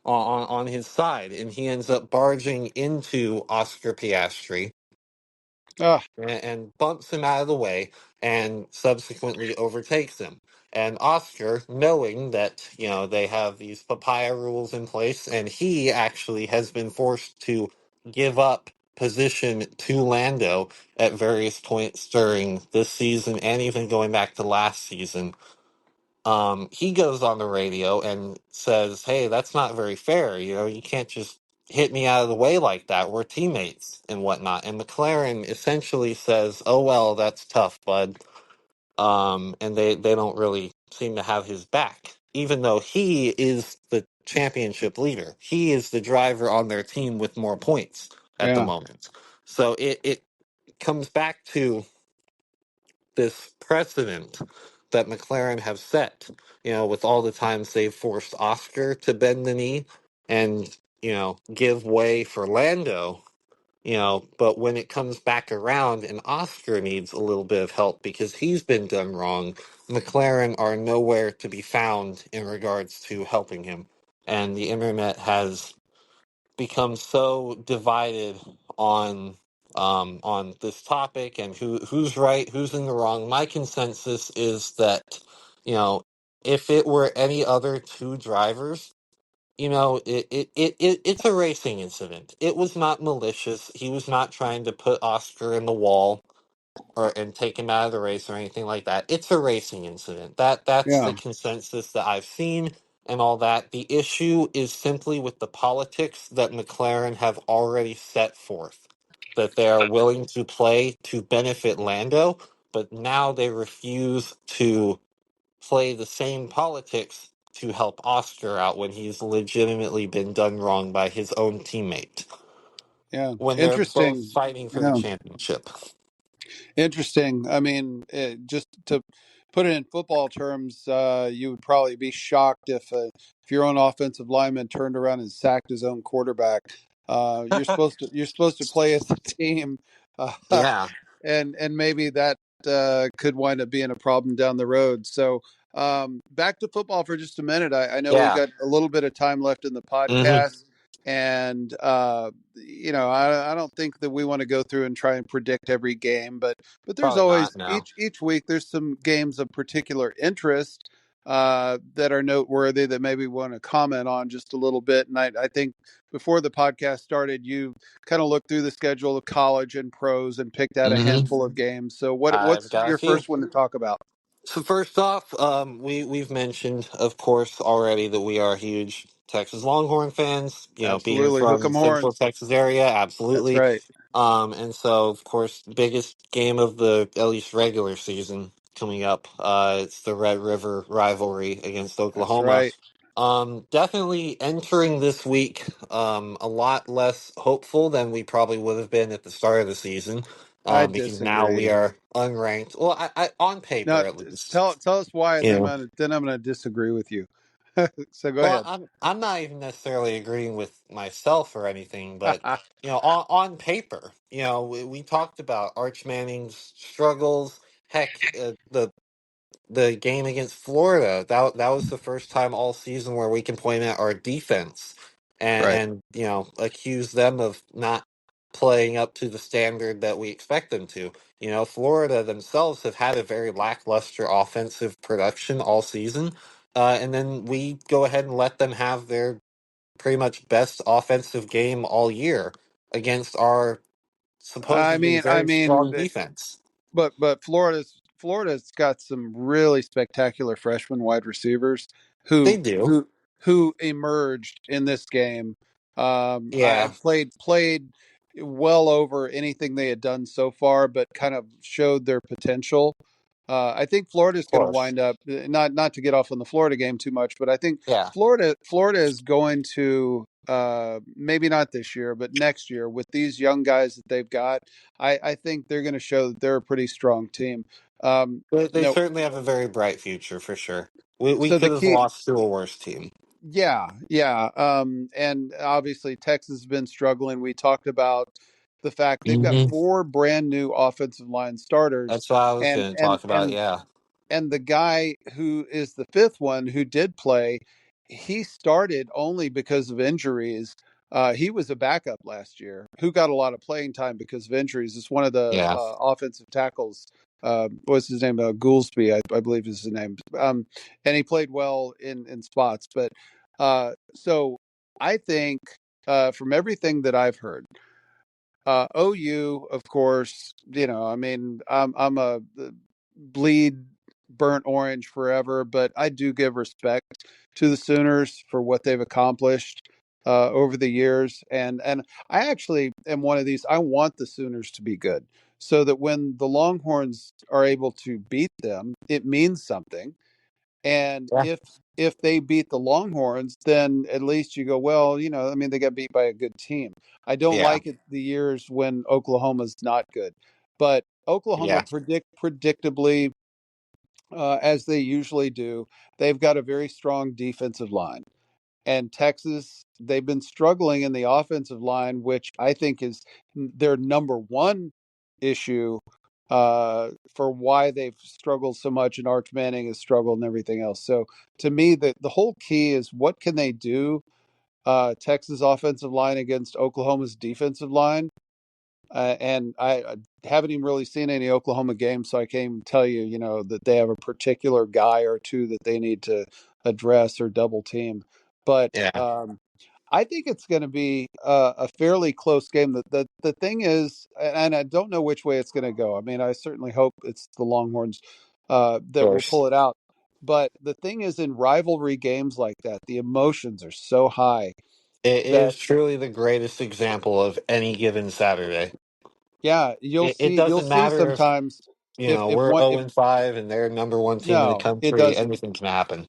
on his side, and he ends up barging into Oscar Piastri Ah, and bumps him out of the way and subsequently overtakes him. And Oscar, knowing that, they have these papaya rules in place, and he actually has been forced to give up position to Lando at various points during this season and even going back to last season. He goes on the radio and says, "Hey, that's not very fair. You can't just hit me out of the way like that. We're teammates and whatnot." And McLaren essentially says, "Oh well, that's tough, bud." And they don't really seem to have his back, even though he is the championship leader. He is the driver on their team with more points at the yeah. moment. So it comes back to this precedent that McLaren have set, with all the times they've forced Oscar to bend the knee and, give way for Lando, but when it comes back around and Oscar needs a little bit of help because he's been done wrong, McLaren are nowhere to be found in regards to helping him. And the internet has become so divided on this topic and who's right, who's in the wrong. My consensus is that, you know, if it were any other two drivers, it's a racing incident. It was not malicious. He was not trying to put Oscar in the wall and take him out of the race or anything like that. It's a racing incident. That's the Yeah. consensus that I've seen and all that. The issue is simply with the politics that McLaren have already set forth, that they are willing to play to benefit Lando, but now they refuse to play the same politics to help Oscar out when he's legitimately been done wrong by his own teammate Yeah. when they're both Interesting. fighting for the Yeah. championship. Interesting. I mean, just to put it in football terms, you would probably be shocked if your own offensive lineman turned around and sacked his own quarterback. You're supposed to play as a team, uh, Yeah, and maybe that could wind up being a problem down the road. So back to football for just a minute. I know we yeah. got a little bit of time left in the Hmm. podcast, and I don't think that we want to go through and try and predict every game, but there's Probably not. always No. each week there's some games of particular interest that are noteworthy that maybe we want to comment on just a little bit. And I think before the podcast started, you kind of looked through the schedule of college and pros and picked out a Hmm. handful of games. So I've what's got a your few. first one to talk about? So first off, we've mentioned, of course, already that we are huge Texas Longhorn fans. You know, being Absolutely, hook from 'em Central horns. Texas area, That's absolutely. right. And so, of course, biggest game of the at least regular season coming up. It's the Red River rivalry against That's Oklahoma. right. Definitely entering this week, a lot less hopeful than we probably would have been at the start of the season. I Because now we disagree. are unranked. Well, I on Now, paper at least. tell us why, and You know. then I'm gonna disagree with you. So go Well, ahead. I'm not even necessarily agreeing with myself or anything, but on paper, we talked about Arch Manning's struggles. Heck, the game against Florida, that was the first time all season where we can point at our defense Right. and accuse them of not playing up to the standard that we expect them to. Florida themselves have had a very lackluster offensive production all season, and then we go ahead and let them have their pretty much best offensive game all year against our I supposedly mean, very strong defense. but Florida's got some really spectacular freshman wide receivers They who do, who who emerged in this game. I yeah, played well over anything they had done so far, but kind of showed their potential. I think Florida's of going to course, wind up not to get off on the Florida game too much, but I think yeah. Florida is going to maybe not this year, but next year with these young guys that they've got. I think they're going to show that they're a pretty strong team. They No, certainly have a very bright future for sure. We so the could have key, lost to a worse team. yeah. And obviously Texas has been struggling. We talked about the fact they've got Hmm. four brand new offensive line starters, That's what I was and going to and talk about. and Yeah, and the guy who is the fifth one who did play, he started only because of injuries. He was a backup last year who got a lot of playing time because of injuries. It's one of the yeah, offensive tackles. What's his name? Gouldsby, I believe is his name. And he played well in spots. But so I think from everything that I've heard, OU, of course, I mean, I'm a bleed burnt orange forever, but I do give respect to the Sooners for what they've accomplished over the years, and I actually am one of these. I want the Sooners to be good, so that when the Longhorns are able to beat them, it means something. And yeah, if they beat the Longhorns, then at least you go, well, I mean, they got beat by a good team. I don't yeah, like it the years when Oklahoma's not good, but Oklahoma yeah, predictably, as they usually do, they've got a very strong defensive line. And Texas, they've been struggling in the offensive line, which I think is their number one issue for why they've struggled so much, and Arch Manning has struggled and everything else. So to me, the whole key is what can they do, Texas offensive line against Oklahoma's defensive line. And I haven't even really seen any Oklahoma games, so I can't even tell you, that they have a particular guy or two that they need to address or double team. But yeah. I think it's going to be a fairly close game. The thing is, and I don't know which way it's going to go. I mean, I certainly hope it's the Longhorns Of that will course, pull it out. But the thing is, in rivalry games like that, the emotions are so high it that, is truly the greatest example of any given Saturday. yeah, you'll It see you'll doesn't see matter if sometimes if we're one 0 if and 5 and they're number one team in the no, it country. doesn't. Anything can happen.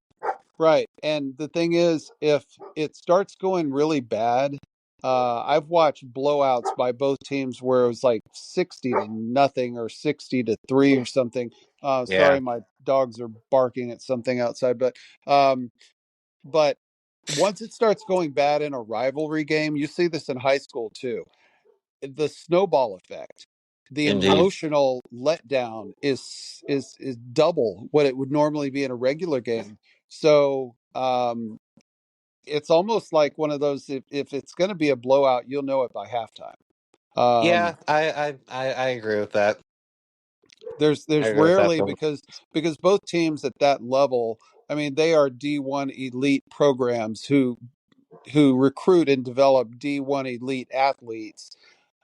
Right. And the thing is, if it starts going really bad, I've watched blowouts by both teams where it was like 60-0 or 60-3 or something. Yeah, Sorry, my dogs are barking at something outside, um, but once it starts going bad in a rivalry game, you see this in high school too. The snowball effect, the Indeed. emotional letdown is double what it would normally be in a regular game. So it's almost like one of those, if it's going to be a blowout, you'll know it by halftime. Yeah, Um, I agree with that. I there's agree with that. rarely, because both teams at that level, I mean, they are D1 elite programs who recruit and develop D1 elite athletes.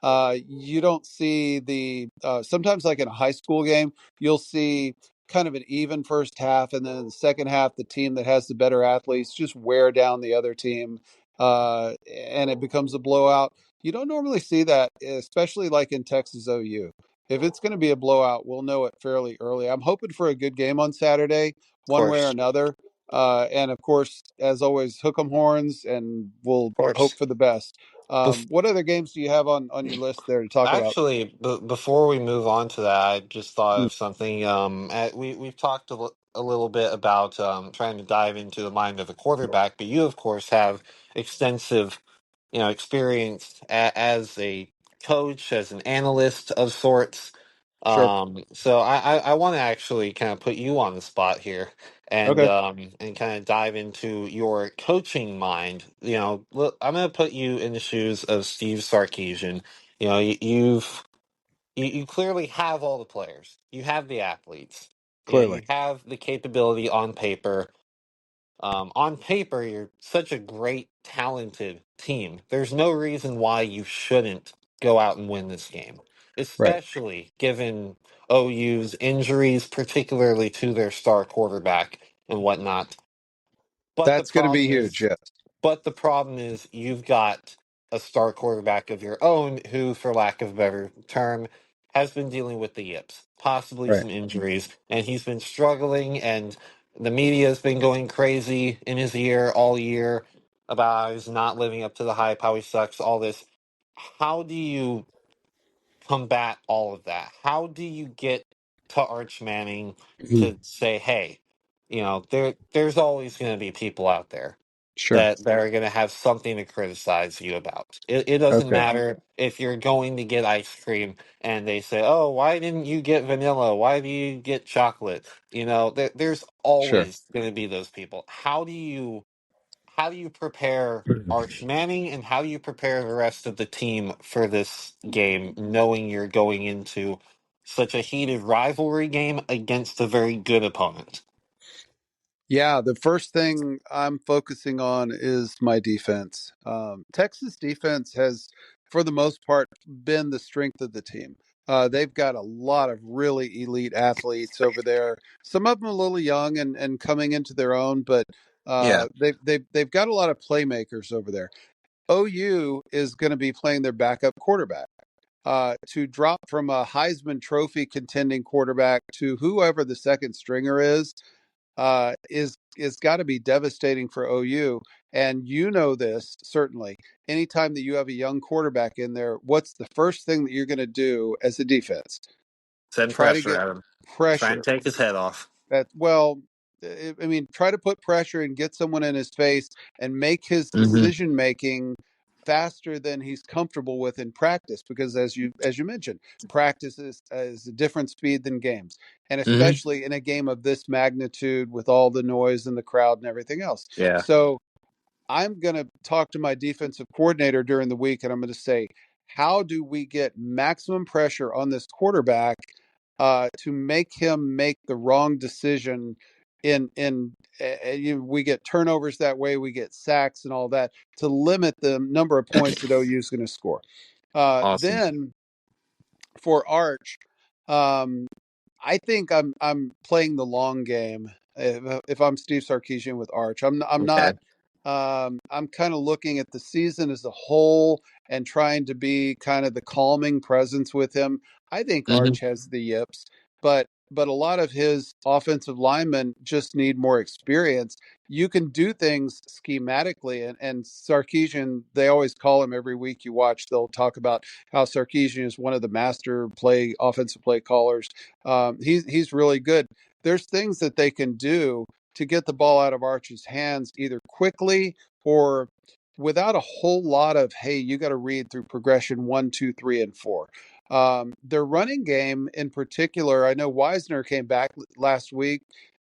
You don't see the sometimes, like in a high school game, you'll see kind of an even first half, and then in the second half, the team that has the better athletes just wear down the other team, and it becomes a blowout. You don't normally see that, especially like in Texas OU. If it's going to be a blowout, we'll know it fairly early. I'm hoping for a good game on Saturday, Of one way or course. another. And of course, as always, hook 'em horns, and we'll Of course. hope for the best. Bef- What other games do you have on your list there to talk about? Actually, before we move on to that, I just thought Hmm, of something. We've talked a little bit about trying to dive into the mind of a quarterback, but you, of course, have extensive, experience as a coach, as an analyst of sorts. sure. So I want to actually kind of put you on the spot here Okay. and kind of dive into your coaching mind. Look, I'm going to put you in the shoes of Steve Sarkisian. You clearly have all the players. You have the athletes. You Clearly. have the capability on paper. On paper, you're such a great, talented team. There's no reason why you shouldn't go out and win this game, Right. especially given OU's injuries, particularly to their star quarterback and whatnot. But the That's going to be problem huge. is, Yes. but the problem is, you've got a star quarterback of your own who, for lack of a better term, has been dealing with the yips, possibly Right. some injuries, and he's been struggling. And the media has been going crazy in his ear all year about how he's not living up to the hype, how he sucks, all this. How do you combat all of that? How do you get to Arch Manning Mhm. to say, "Hey, there's always going to be people out there Sure. that are going to have something to criticize you about. It doesn't Okay. matter if you're going to get ice cream and they say, "Oh, why didn't you get vanilla? Why do you get chocolate?" There's Sure. always going to be those people. How do you prepare Arch Manning, and how do you prepare the rest of the team for this game, knowing you're going into such a heated rivalry game against a very good opponent? Yeah, the first thing I'm focusing on is my defense. Texas defense has, for the most part, been the strength of the team. They've got a lot of really elite athletes over there. Some of them a little young and coming into their own, but Yeah. they've got a lot of playmakers over there. OU is going to be playing their backup quarterback. To drop from a Heisman Trophy contending quarterback to whoever the second stringer is got to be devastating for OU. And you know this certainly. Anytime that you have a young quarterback in there, what's the first thing that you're going to do as a defense? Send Try to pressure get at him. Try and pressure. take his head off. That well, I mean, try to put pressure and get someone in his face and make his Hmm. decision making faster than he's comfortable with in practice. Because as you mentioned, practice is a different speed than games, and Hmm. especially in a game of this magnitude with all the noise and the crowd and everything else. Yeah. So I'm going to talk to my defensive coordinator during the week, and I'm going to say, how do we get maximum pressure on this quarterback to make him make the wrong decision? We get turnovers that way, we get sacks and all that to limit the number of points that OU is going to score. Awesome. Then for Arch, um, I think I'm playing the long game. If I'm Steve Sarkisian with Arch, I'm Okay. not. I'm kind of looking at the season as a whole and trying to be kind of the calming presence with him. I think Hmm. Arch has the yips, but a lot of his offensive linemen just need more experience. You can do things schematically, and Sarkisian, they always call him every week you watch. They'll talk about how Sarkisian is one of the master offensive play callers. He's really good. There's things that they can do to get the ball out of Arch's hands either quickly or without a whole lot of, hey, you got to read through progression one, two, three, and four. Their running game in particular, I know Wisner came back last week,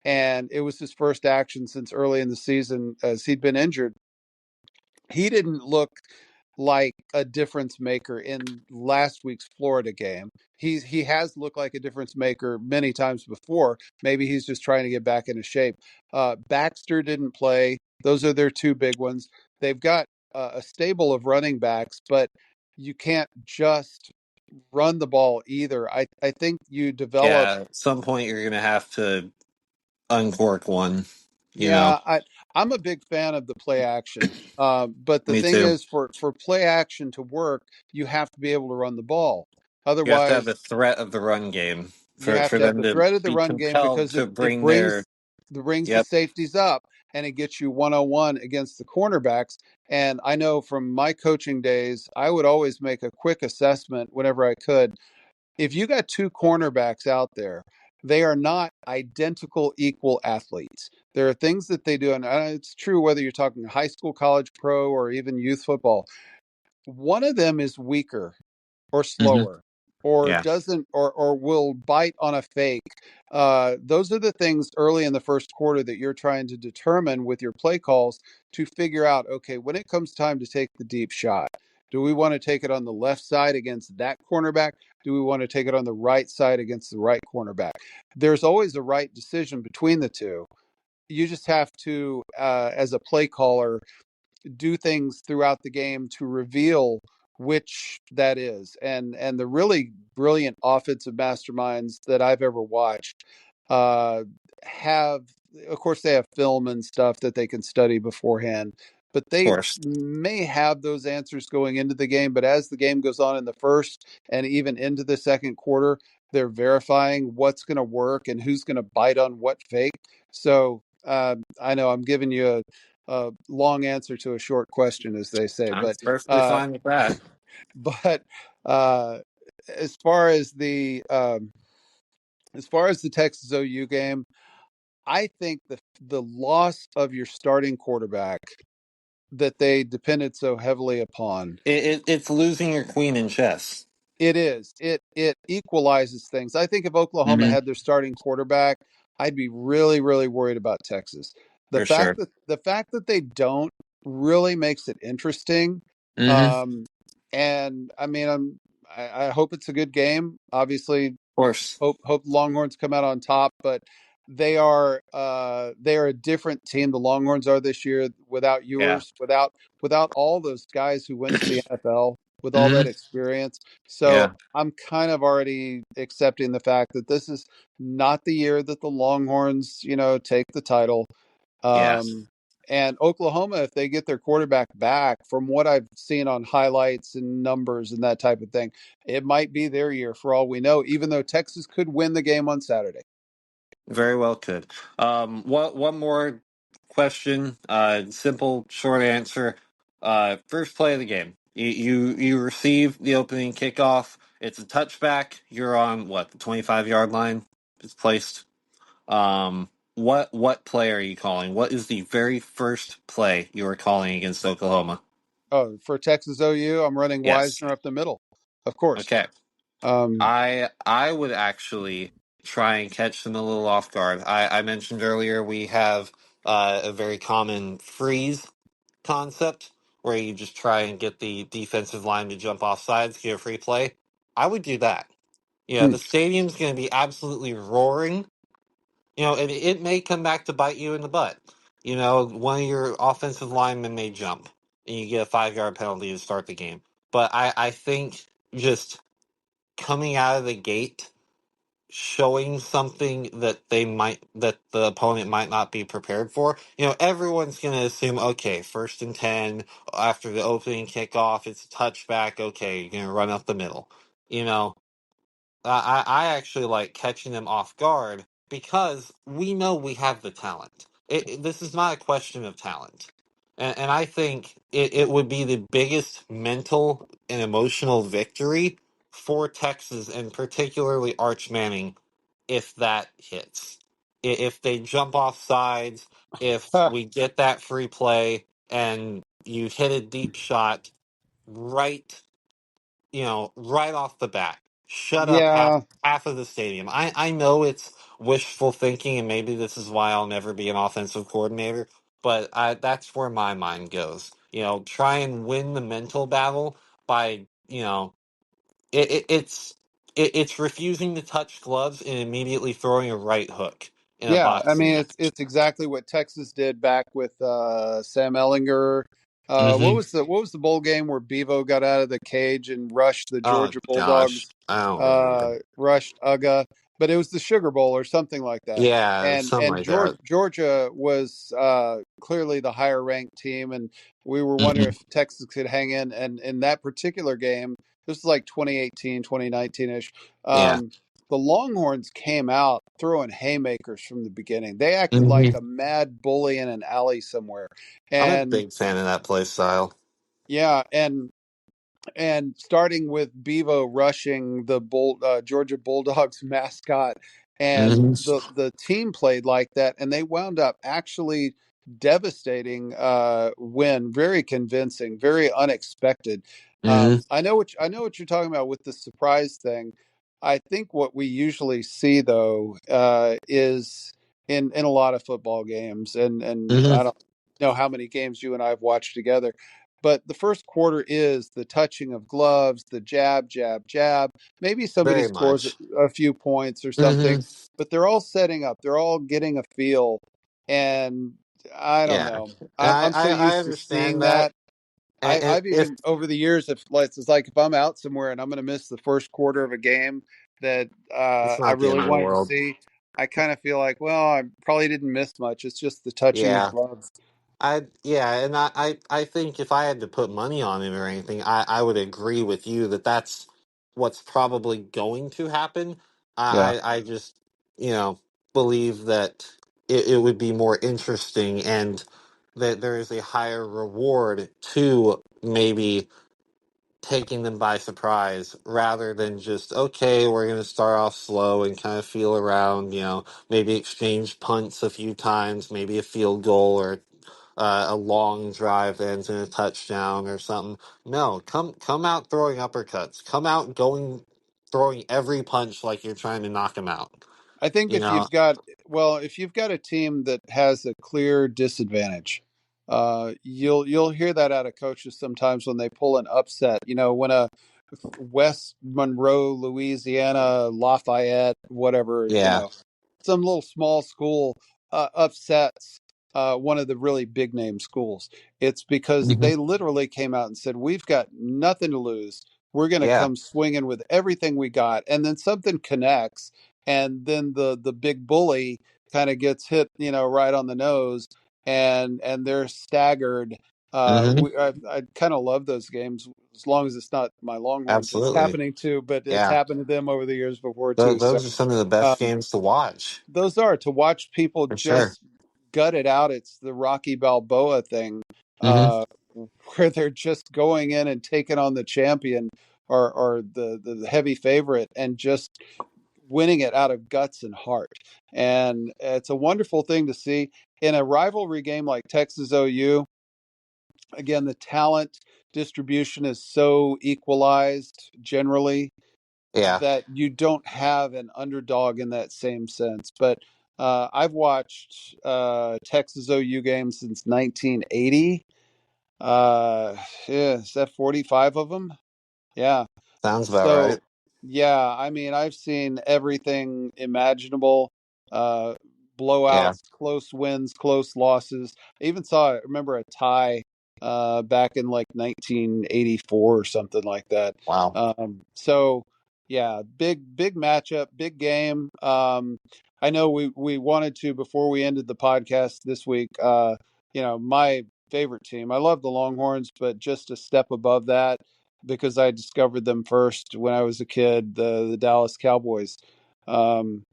and it was his first action since early in the season as he'd been injured. He didn't look like a difference maker in last week's Florida game. He has looked like a difference maker many times before. Maybe he's just trying to get back into shape. Baxter didn't play. Those are their two big ones. They've got a stable of running backs, but you can't just run the ball either. I think you develop. Yeah, at some point you're gonna have to uncork one. You know, Yeah, I'm a big fan of the play action. But the me thing too. is, for play action to work, you have to be able to run the ball. You have to have Otherwise, a threat of the run game you have for to have them the to threat of the be run game compelled because to it bring their. brings the Yep, safeties up and it gets you 1-on-1 against the cornerbacks. And I know from my coaching days, I would always make a quick assessment whenever I could. If you got two cornerbacks out there, they are not identical equal athletes. There are things that they do, and it's true whether you're talking high school, college, pro, or even youth football. One of them is weaker or hmm, slower or yeah, doesn't or will bite on a fake. Those are the things early in the first quarter that you're trying to determine with your play calls to figure out, okay, when it comes time to take the deep shot, do we want to take it on the left side against that cornerback? Do we want to take it on the right side against the right cornerback? There's always a right decision between the two. You just have to, as a play caller, do things throughout the game to reveal which that is. And the really brilliant offensive masterminds that I've ever watched uh, have, of course, they have film and stuff that they can study beforehand, but of they course, may have those answers going into the game. But as the game goes on in the first and even into the second quarter, they're verifying what's going to work and who's going to bite on what fake. So I know I'm giving you a long answer to a short question, as they say. I'm But perfectly uh, fine with that. but uh, as far as the Texas OU game, I think the loss of your starting quarterback that they depended so heavily upon. It's losing your queen in chess. It is. It equalizes things. I think if Oklahoma Hmm, had their starting quarterback, I'd be really, really worried about Texas. for sure. The fact that they don't really makes it interesting. Hmm, of Um, and I mean, I hope it's a good game. Obviously, course. hope Longhorns come out on top, but they are a different team. The Longhorns are this year without Yeah. Ewers, without all those guys who went to the NFL with all that Hmm, experience. So yeah. I'm kind of already accepting the fact that this is not the year that the Longhorns, take the title. Yeah. Um, and Oklahoma, if they get their quarterback back, from what I've seen on highlights and numbers and that type of thing, it might be their year for all we know, even though Texas could win the game on Saturday. Very well could. One more question. Simple, short answer. First play of the game. You receive the opening kickoff. It's a touchback. You're on what, the 25-yard line? It's placed. What play are you calling? What is the very first play you are calling against Oklahoma? Oh, for Texas OU, I'm running Yes. Wisner up the middle, of course. Okay. Um, I would actually try and catch them a little off guard. I mentioned earlier we have a very common freeze concept where you just try and get the defensive line to jump off sides, get a free play. I would do that. Yeah, hmm. the stadium's going to be absolutely roaring. And it may come back to bite you in the butt. One of your offensive linemen may jump, and you get a 5-yard penalty to start the game. But I think just coming out of the gate showing something that the opponent might not be prepared for. Everyone's going to assume, okay, 1st and 10 after the opening kickoff, it's a touchback. Okay, you're going to run up the middle. You know, I actually like catching them off guard because we know we have the talent. This is not a question of talent. And I think it would be the biggest mental and emotional victory for Texas and particularly Arch Manning if that hits. If they jump off sides, if we get that free play, and you hit a deep shot right, right off the bat. Shut up Yeah, half of the stadium. I know it's wishful thinking, and maybe this is why I'll never be an offensive coordinator, but that's where my mind goes. Try and win the mental battle by, it, it, it's it's refusing to touch gloves and immediately throwing a right hook in a yeah. I boxing mean, match. it's exactly what Texas did back with Sam Ellinger. What Hmm. was the bowl game where Bevo got out of the cage and rushed the Oh Georgia gosh, Bulldogs, I don't remember. rushed Uga, but it was the Sugar Bowl or something like that. Yeah, And something and like that. Georgia was clearly the higher ranked team, and we were wondering Hmm. if Texas could hang in. And in that particular game, this was like 2018, 2019 ish. Yeah. The Longhorns came out throwing haymakers from the beginning. They acted like Hmm. a mad bully in an alley somewhere. I'm a And big fan of that play style. yeah, and starting with Bevo rushing the Georgia Bulldogs mascot, and Hmm. the team played like that, and they wound up actually devastating win, very convincing, very unexpected. Hmm. I know what you're talking about with the surprise thing. I think what we usually see though is in a lot of football games, and Hmm. I don't know how many games you and I have watched together, but the first quarter is the touching of gloves, the jab, jab, jab. Maybe somebody Very scores much. a few points or Hmm. something, but they're all setting up. They're all getting a feel. And I don't Yeah, know. I, I'm so I used to seeing understand that, that. and I've if even over the years, if like it's like if I'm out somewhere and I'm going to miss the first quarter of a game that it's I not the really end of the wanted to world. see, I kind of feel like, well, I probably didn't miss much. It's just the touching of Yeah, gloves. and I think if I had to put money on it or anything, I would agree with you that that's what's probably going to happen. Yeah. I just, you know, believe that it would be more interesting and that there is a higher reward to maybe taking them by surprise rather than just, okay, we're going to start off slow and kind of feel around, maybe exchange punts a few times, maybe a field goal or a long drive that ends in a touchdown or something. No, come out throwing uppercuts. Come out throwing every punch like you're trying to knock them out. I think You if know, you've got if you've got a team that has a clear disadvantage, you'll hear that out of coaches sometimes when they pull an upset. You know, when a West Monroe, Louisiana, Lafayette, whatever, yeah. some little small school upsets one of the really big name schools. It's because Hmm. they literally came out and said, "We've got nothing to lose. We're going to Yeah. come swinging with everything we got," and then something connects, and then the big bully kind of gets hit, right on the nose, and they're staggered. Hmm. I kind of love those games as long as it's not my Longhorns it's Absolutely. happening to, but it's Yeah. happened to them over the years before too. So Those are some of the best um, games to watch, those are to watch people for sure. just gut it out. It's the Rocky Balboa thing, Hmm. uh, where they're just going in and taking on the champion or the heavy favorite and just winning it out of guts and heart. And it's a wonderful thing to see in a rivalry game like Texas OU. Again, the talent distribution is so equalized generally Yeah. that you don't have an underdog in that same sense. But I've watched Texas OU games since 1980. Yeah, is that 45 of them? Yeah. Sounds about So, right. yeah, I mean, I've seen everything imaginable. Uh, Yeah. blowouts, close wins, close losses. I even saw, I remember a tie back in like 1984 or something like that. Wow. So, yeah, big matchup, big game. I know we wanted to before we ended the podcast this week. My favorite team. I love the Longhorns, but just a step above that because I discovered them first when I was a kid, the Dallas Cowboys. Um,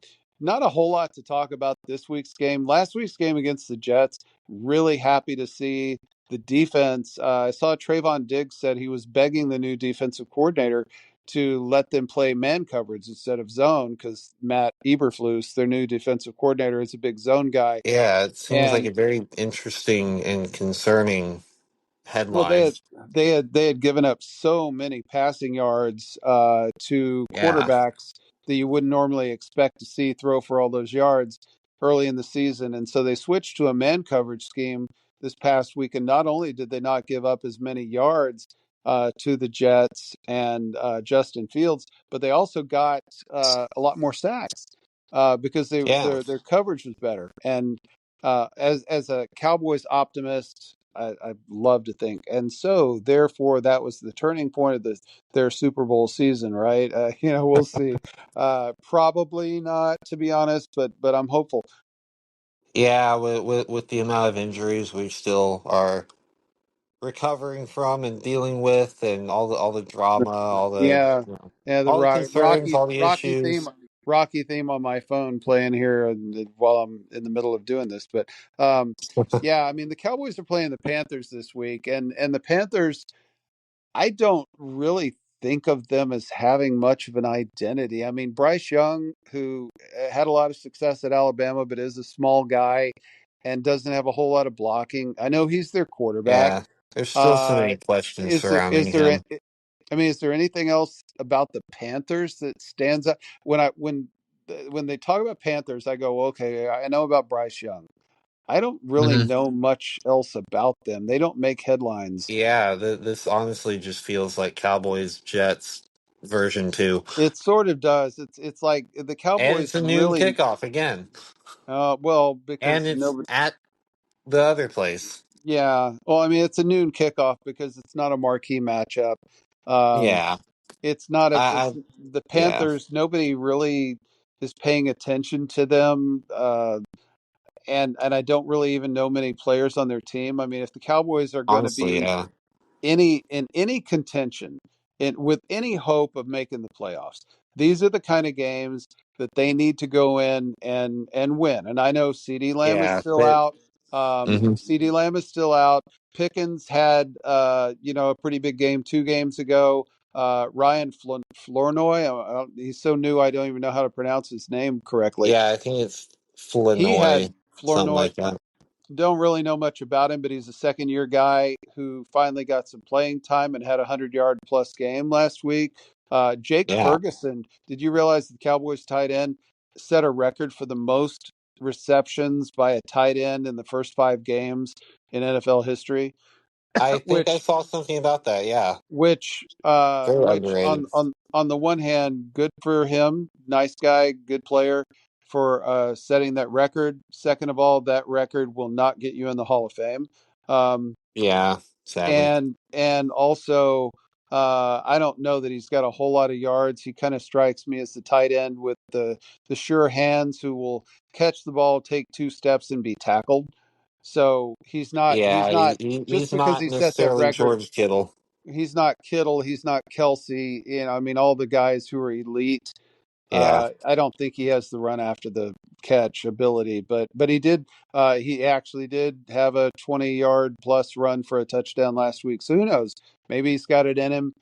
Not a whole lot to talk about this week's game. Last week's game against the Jets, really happy to see the defense. I saw Trayvon Diggs said he was begging the new defensive coordinator to let them play man coverage instead of zone because Matt Eberflus, their new defensive coordinator, is a big zone guy. Yeah, it seems like And a very interesting and concerning. Well, headlines. they had given up so many passing yards to Yeah, quarterbacks that you wouldn't normally expect to see throw for all those yards early in the season, and so they switched to a man coverage scheme this past week. And not only did they not give up as many yards to the Jets and Justin Fields, but they also got a lot more sacks because yeah, their coverage was better. And as a Cowboys optimist, I love to think, and so therefore that was the turning point of their Super Bowl season, right? We'll see. Probably not, to be honest, but I'm hopeful. yeah. With the amount of injuries we still are recovering from and dealing with, and all the drama, Yeah, yeah, the all the concerns, all the issues. Rocky theme on my phone playing here while I'm in the middle of doing this. But yeah, I mean the Cowboys are playing the Panthers this week, and the Panthers, I don't really think of them as having much of an identity. I mean, Bryce Young, who had a lot of success at Alabama, but is a small guy and doesn't have a whole lot of blocking. I know he's their quarterback. Yeah, there's still so Uh, many questions is there surrounding him. I mean, is there anything else about the Panthers that stands out? When they talk about Panthers, I go, okay, I know about Bryce Young. I don't really Hmm. know much else about them. They don't make headlines. Yeah, this honestly just feels like Cowboys Jets version 2. It sort of does. It's like the And it's Cowboys a noon really, kickoff again. well, And because it's nobody. at the other place. Yeah, well, I mean, it's a noon kickoff because it's not a marquee matchup. Um, Yeah. it's not a. I, It's I the yeah. Panthers. Nobody really is paying attention to them, and I don't really even know many players on their team. I mean, if the Cowboys are going to Honestly, be yeah. any contention with any hope of making the playoffs, these are the kind of games that they need to go in and win. And I know CD Lamb is Yeah. still out. Mhm. CD Lamb is still out. Pickens had a pretty big game 2 games ago. Ryan Flournoy, he's so new I don't even know how to pronounce his name correctly. Yeah, I think it's He had Flournoy, something Flournoy. like that. Don't really know much about him, but he's a second year guy who finally got some playing time and had a 100-yard plus game last week. Jake Yeah. Ferguson, did you realize the Cowboys tight end set a record for the most receptions by a tight end in the first 5 games in NFL history? I think I which saw something about that. Yeah. Very which underrated. on the one hand, good for him, nice guy, good player for setting that record. Second of all, that record will not get you in the Hall of Fame. Um, Yeah, sadly. and also, I don't know that he's got a whole lot of yards. He kind of strikes me as the tight end with the sure hands who will catch the ball, take 2 steps, and be tackled. So he's Yeah, not just he's because not he set that necessarily record. George Kittle. He's not Kittle. He's not Kelsey. I mean, all the guys who are elite. Yeah. I don't think he has the run after the catch ability, but he did. He actually did have a 20-yard plus run for a touchdown last week. So who knows? Maybe he's got it in him.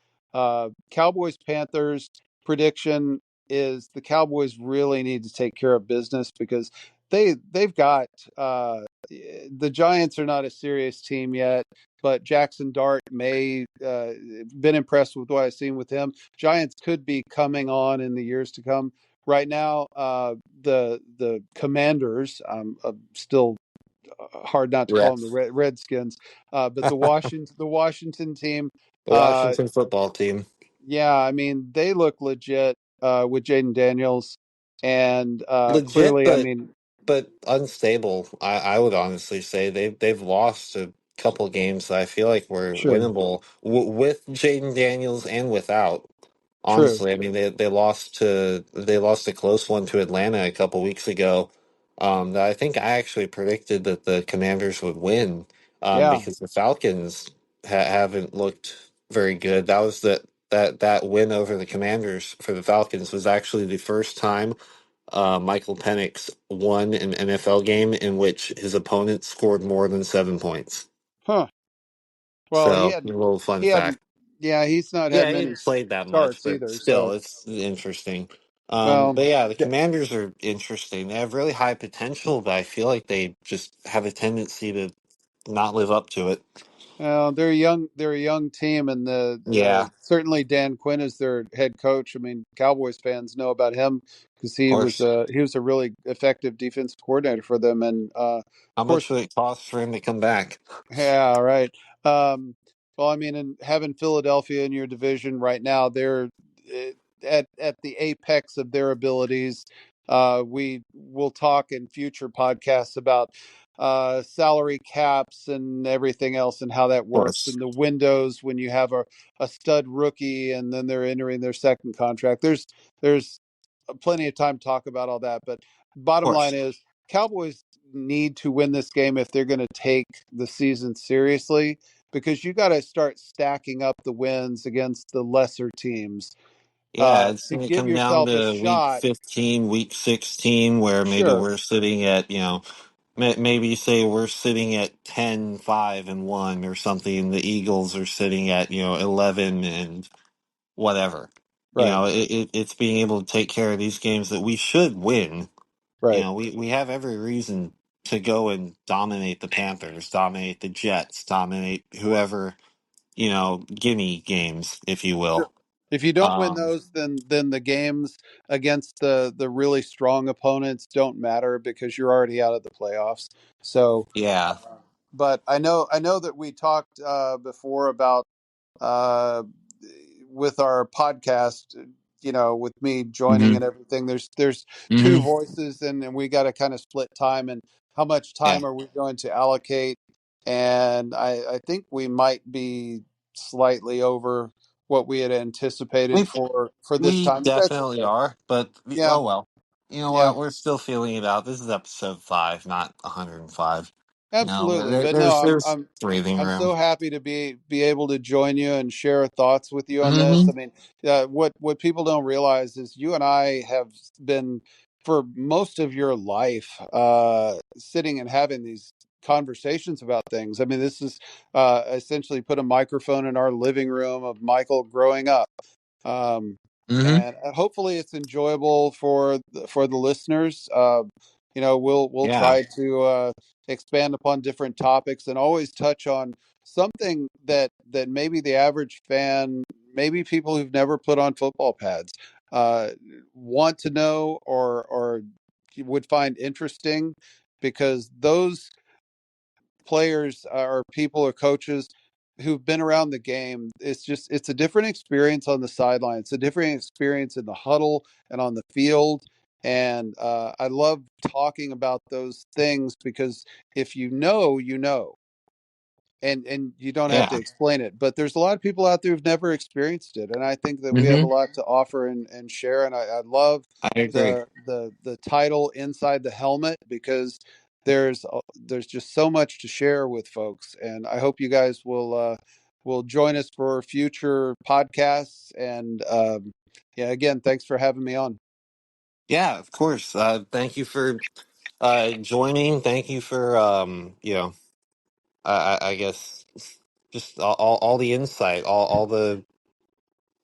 Cowboys Panthers prediction is the Cowboys really need to take care of business because they've got the Giants are not a serious team yet, but Jackson Dart may been impressed with what I've seen with him. Giants could be coming on in the years to come. Right now, the Commanders, still hard not to Yeah. call them the Redskins, but the Washington team, The uh, Washington football team. yeah, I mean they look legit with Jaden Daniels, and Legit, clearly, I mean, but unstable. I would honestly say they've lost a couple games that I feel like were sure, winnable with Jaden Daniels and without. true, Honestly, I mean they lost a close one to Atlanta a couple weeks ago. That I think I actually predicted that the Commanders would win. yeah, Because the Falcons haven't looked very good. That was that win over the Commanders for the Falcons was actually the first time Michael Penix won an NFL game in which his opponent scored more than 7 points. huh. Well, So, a little fun he hadn't, fact. yeah, he's not had Yeah, he many didn't play that much, starts but either. still, So, it's interesting. well, But yeah, the th- Commanders are interesting. They have really high potential, but I feel like they just have a tendency to not live up to it. They're a young. They're a young team, and Yeah, certainly Dan Quinn is their head coach. I mean, Cowboys fans know about him because of course. he was a really effective defensive coordinator for them, and How of much course, would it cost for him to come back? yeah, right. Um, well, I mean, and having Philadelphia in your division right now, they're at the apex of their abilities. We will talk in future podcasts about salary caps and everything else and how that Of works course, and the windows when you have a stud rookie and then they're entering their second contract. There's plenty of time to talk about all that, but of bottom line course. is Cowboys need to win this game if they're going to take the season seriously because you got to start stacking up the wins against the lesser teams Yeah, it's to going to give come down yourself a to week shot. 15, week 16, where maybe Sure, we're sitting at, maybe say we're sitting at 10-5-1 or something. The Eagles are sitting at, 11 and whatever. right, It's being able to take care of these games that we should win. right. We have every reason to go and dominate the Panthers, dominate the Jets, dominate whoever, gimme games, if you Sure. will. If you don't win Um, those, then the games against the really strong opponents don't matter because you're already out of the playoffs. So, yeah. but I know that we talked before about uh, with our podcast, with me joining Hmm. and everything. There's two Hmm. voices, and we got to kind of split time. And how much Yeah. time are we going to allocate? And I think we might be slightly over what we had anticipated We for this we time, but that's definitely okay. are, but Yeah, oh well. You know yeah. what? We're still feeling it out. This is episode 5, not 105. Absolutely, but no, There's I'm there's I'm breathing I'm room. so happy to be able to join you and share thoughts with you on this. Hmm. I mean, what people don't realize is you and I have been for most of your life sitting and having these conversations about things. I mean, this is essentially put a microphone in our living room of Michael growing up, um, Hmm. and hopefully it's enjoyable for the listeners. We'll Yeah. try to expand upon different topics and always touch on something that maybe the average fan, maybe people who've never put on football pads, uh, want to know or would find interesting, because those players or people or coaches who've been around the game, it's a different experience on the sideline. It's a different experience in the huddle and on the field. And I love talking about those things because if you know, you know, and you don't have to Yeah. explain it. But there's a lot of people out there who've never experienced it, and I think that we have a Hmm. lot to offer and share. And I love I agree. the title Inside the Helmet, because there's just so much to share with folks, and I hope you guys will join us for future podcasts. And yeah, again, thanks for having me on. Yeah, of course. Thank you for joining. Thank you for I guess just all the insight, all the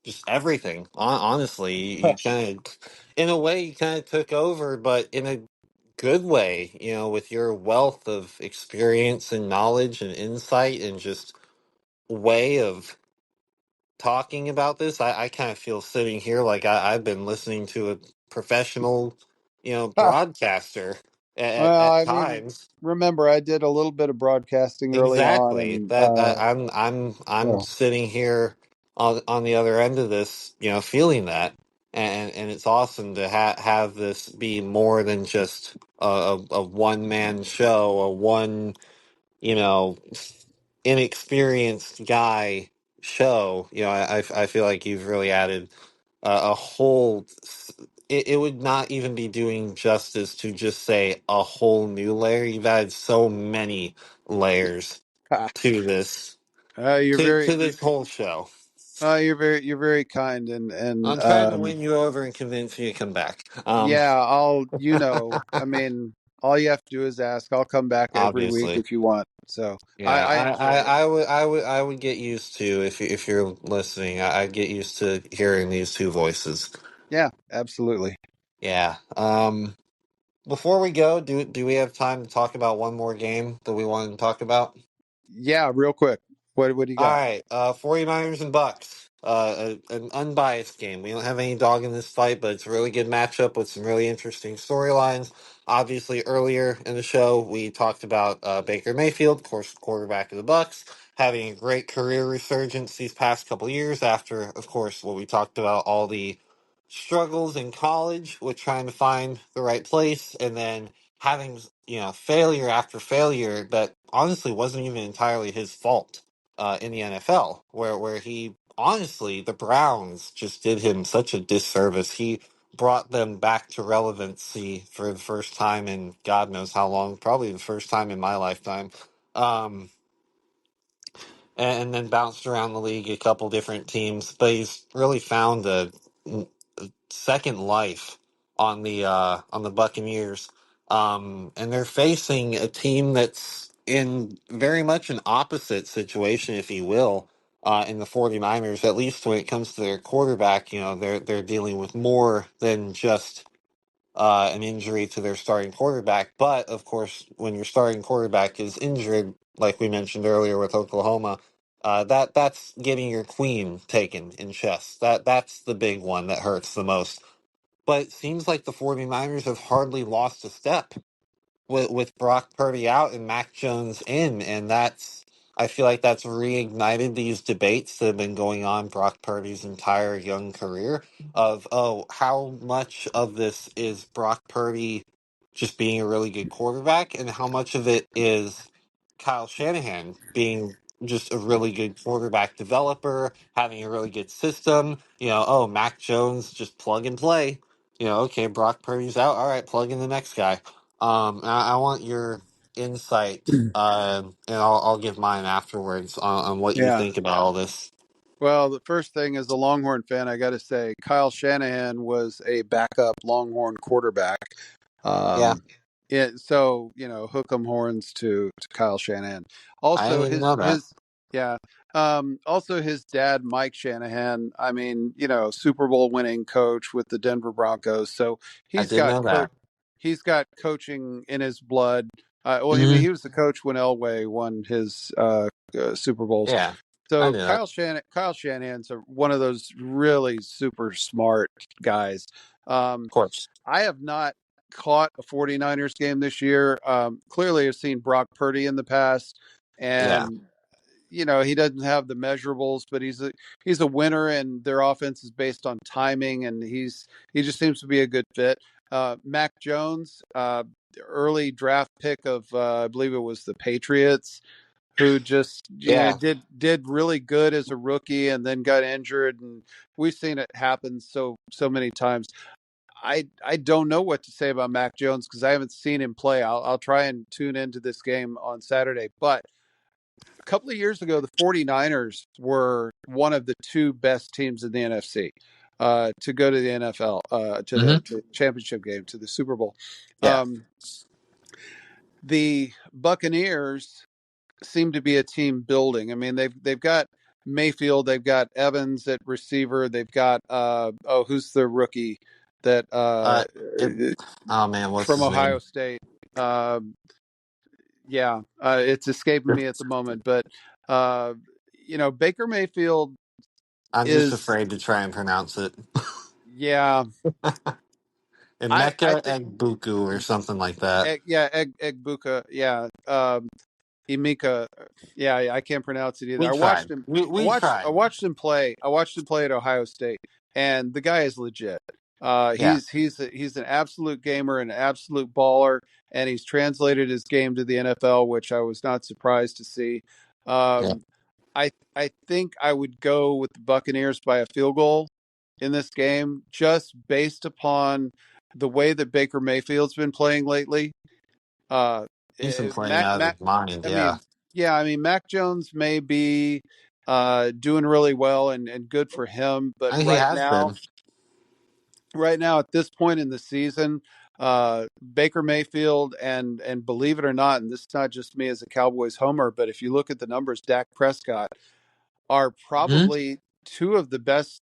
just everything. Honestly, you kind of, in a way, you kind of took over, but in a good way. With your wealth of experience and knowledge and insight and just way of talking about this. I kind of feel sitting here like I've been listening to a professional, broadcaster Well, at I mean, times. remember I did a little bit of broadcasting early on, Exactly. and That I'm so sitting here on the other end of this, feeling that, and it's awesome to have this be more than just a one man show, a one, you know inexperienced guy show. I feel like you've really added a whole. It would not even be doing justice to just say a whole new layer. You've added so many layers to this you're to very this whole show. you're very kind, and I'm trying to win you over and convince you to come back. yeah, I mean, all you have to do is ask. I'll come back every week Obviously, if you want. So yeah. I enjoy it. I would get used to, if you're listening. I'd get used to hearing these two voices. Yeah, absolutely. Yeah. Before we go, do we have time to talk about one more game that we wanted to talk about? Yeah, real quick. What do you All got? right, 49ers and Bucks. An unbiased game. We don't have any dog in this fight, but it's a really good matchup with some really interesting storylines. Obviously, earlier in the show, we talked about Baker Mayfield, of course, quarterback of the Bucks, having a great career resurgence these past couple years after, of course, what we talked about, all the struggles in college with trying to find the right place, and then having failure after failure that honestly wasn't even entirely his fault in the NFL, where he honestly, the Browns just did him such a disservice. He brought them back to relevancy for the first time in God knows how long, probably the first time in my lifetime. Um, and then bounced around the league a couple different teams, but he's really found a second life on the Buccaneers. And they're facing a team that's in very much an opposite situation, if you will, in the 49ers, at least when it comes to their quarterback. They're dealing with more than just an injury to their starting quarterback. But of course, when your starting quarterback is injured, like we mentioned earlier with Oklahoma, that's getting your queen taken in chess. That's the big one that hurts the most. But it seems like the 49ers have hardly lost a step with Brock Purdy out and Mac Jones in, and that's I feel like that's reignited these debates that have been going on Brock Purdy's entire young career of how much of this is Brock Purdy just being a really good quarterback and how much of it is Kyle Shanahan being just a really good quarterback developer, having a really good system. Mac Jones just plug and play. Okay, Brock Purdy's out. All right, plug in the next guy. I want your insight, and I'll give mine afterwards on what you Yeah. think about all this. Well, the first thing as a Longhorn fan, I got to say Kyle Shanahan was a backup Longhorn quarterback. Yeah, Um, so hook 'em horns to Kyle Shanahan. I Also, didn't even know that. yeah. Also, his dad, Mike Shanahan. I mean, Super Bowl winning coach with the Denver Broncos. So I he's did got know coach. that. He's got coaching in his blood. I mean, Hmm. he was the coach when Elway won his Super Bowls. Yeah, I So knew that. Kyle Shanahan's one of those really super smart guys. Um, Of course. I have not caught a 49ers game this year. Clearly, I've seen Brock Purdy in the past, Yeah. and he doesn't have the measurables, but he's a winner, and their offense is based on timing, and he just seems to be a good fit. Mac Jones, early draft pick of I believe it was the Patriots, who just Yeah. did really good as a rookie and then got injured, and we've seen it happen so many times. I don't know what to say about Mac Jones because I haven't seen him play. I'll try and tune into this game on Saturday. But a couple of years ago, the 49ers were one of the two best teams in the NFC to go to the NFL, Hmm. to the championship game, to the Super Bowl. Yeah. Um, the Buccaneers seem to be a team building. I mean, they've got Mayfield, they've got Evans at receiver, they've got who's the rookie that Uh, it. Oh man, what's from his Ohio name? State? Um, yeah, it's escaping me at the moment, but uh, Baker Mayfield I'm just is afraid to try and pronounce it. yeah. I Emeka think Egbuku or something like that. Egbuka, yeah. Emeka, yeah, I can't pronounce it either. We I watched tried. him. We I tried. watched him play. I watched him play at Ohio State, and the guy is legit. Yeah. He's an absolute gamer, an absolute baller, and he's translated his game to the NFL, which I was not surprised to see. Yeah. Um, I think I would go with the Buccaneers by a field goal in this game, just based upon the way that Baker Mayfield's been playing lately. Uh, He's been playing Mac, out of Mac, his mind. I Yeah. mean, yeah, I mean, Mac Jones may be doing really well and good for him, but And he has been. right now at this point in the season, Baker Mayfield and believe it or not, and this is not just me as a Cowboys homer, but if you look at the numbers, Dak Prescott are Hmm. probably two of the best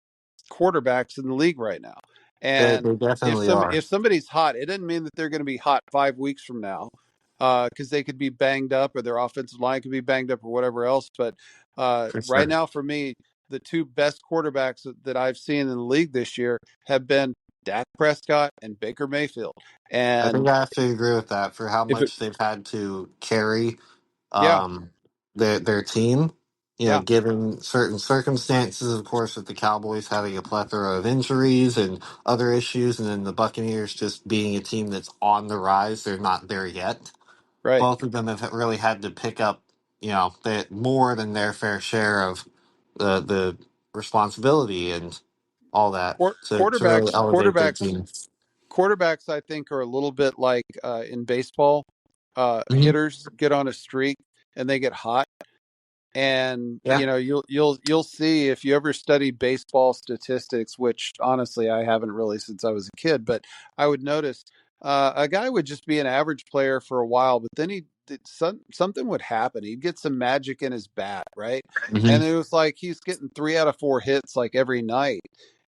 quarterbacks in the league right now. They And definitely are. if somebody's hot, it doesn't mean that they're going to be hot 5 weeks from now. because they could be banged up or their offensive line could be banged up or whatever else. But For right sure. now, for me, the two best quarterbacks that I've seen in the league this year have been Dak Prescott and Baker Mayfield. I And think I have to agree with that for how if it, much they've had to carry yeah, um, their team. You know, yeah, given certain circumstances, of course, with the Cowboys having a plethora of injuries and other issues, and then the Buccaneers just being a team that's on the rise. They're not there yet. right. Both of them have really had to pick up, more than their fair share of the responsibility and all that to really elevate their team. Quarterbacks, I think, are a little bit like in baseball. Hmm. Hitters get on a streak and they get hot, and Yeah. you'll see if you ever study baseball statistics, which honestly I haven't really since I was a kid, but I would notice a guy would just be an average player for a while, but then something would happen. He'd get some magic in his bat, right? Hmm. And it was like he's getting 3 out of 4 hits like every night,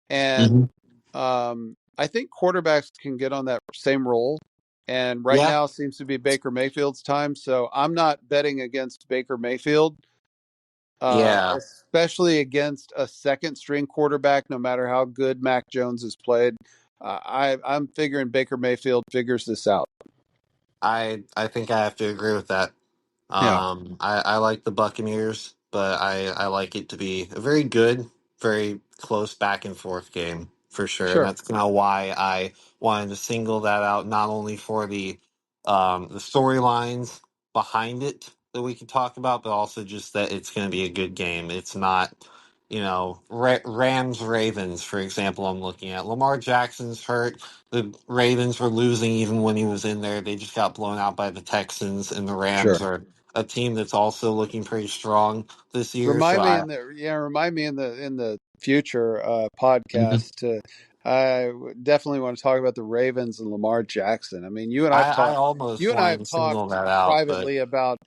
and Hmm. I think quarterbacks can get on that same role. And right Yeah. now seems to be Baker Mayfield's time. So I'm not betting against Baker Mayfield, Yeah. especially against a second string quarterback, no matter how good Mac Jones has played. I'm figuring Baker Mayfield figures this out. I think I have to agree with that. Yeah, I like the Buccaneers, but I like it to be a very good, very close back and forth game for sure, and sure. that's kind of why I wanted to single that out, not only for the storylines behind it that we could talk about, but also just that it's going to be a good game. It's not, Rams Ravens, for example. I'm looking at Lamar Jackson's hurt. The Ravens were losing even when he was in there. They just got blown out by the Texans, and the Rams Sure. are a team that's also looking pretty strong this year. So Remind me in the future Mhm. podcast to I definitely want to talk about the Ravens and Lamar Jackson. I mean, I almost you and I wanted have to talked single that out, but privately about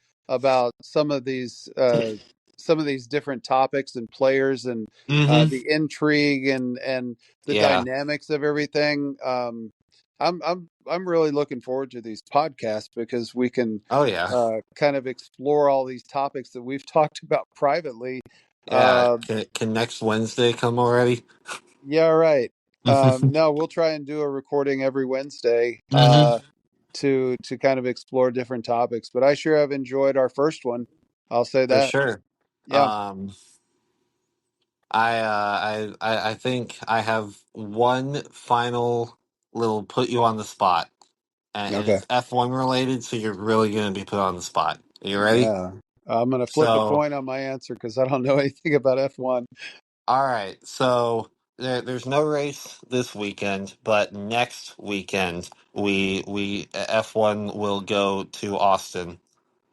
some of these different topics and players and hmm, the intrigue and the yeah, dynamics of everything. I'm really looking forward to these podcasts because we can oh yeah, kind of explore all these topics that we've talked about privately. yeah. Uh, Can next Wednesday come already? yeah, right. No, we'll try and do a recording every Wednesday Hmm. to kind of explore different topics. But I sure have enjoyed our first one. I'll say For that. sure. Yeah. Um, I think I have one final little put you on the spot, and Okay. it's F1 related, so you're really going to be put on the spot. Are you ready? Yeah. I'm gonna flip a So, coin on my answer because I don't know anything about F1. all right. So there's no race this weekend, but next weekend we F1 will go to Austin.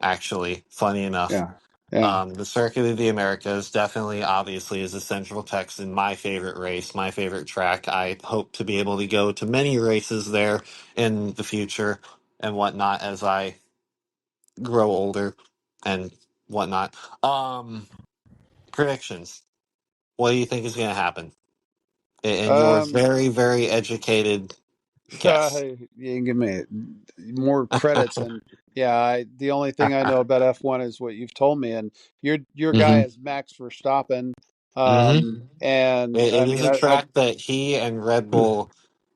Actually, funny enough. Yeah. Yeah. The Circuit of the Americas definitely, obviously, is a Central Texan, my favorite race, my favorite track. I hope to be able to go to many races there in the future and whatnot as I grow older and whatnot. Predictions. What do you think is going to happen? And your Um, very, very educated guess. you can give me more credit than yeah. The only thing I know about F1 is what you've told me, and your guy Hmm. is Max Verstappen. Hmm. And It I is mean, a track that he and Red Bull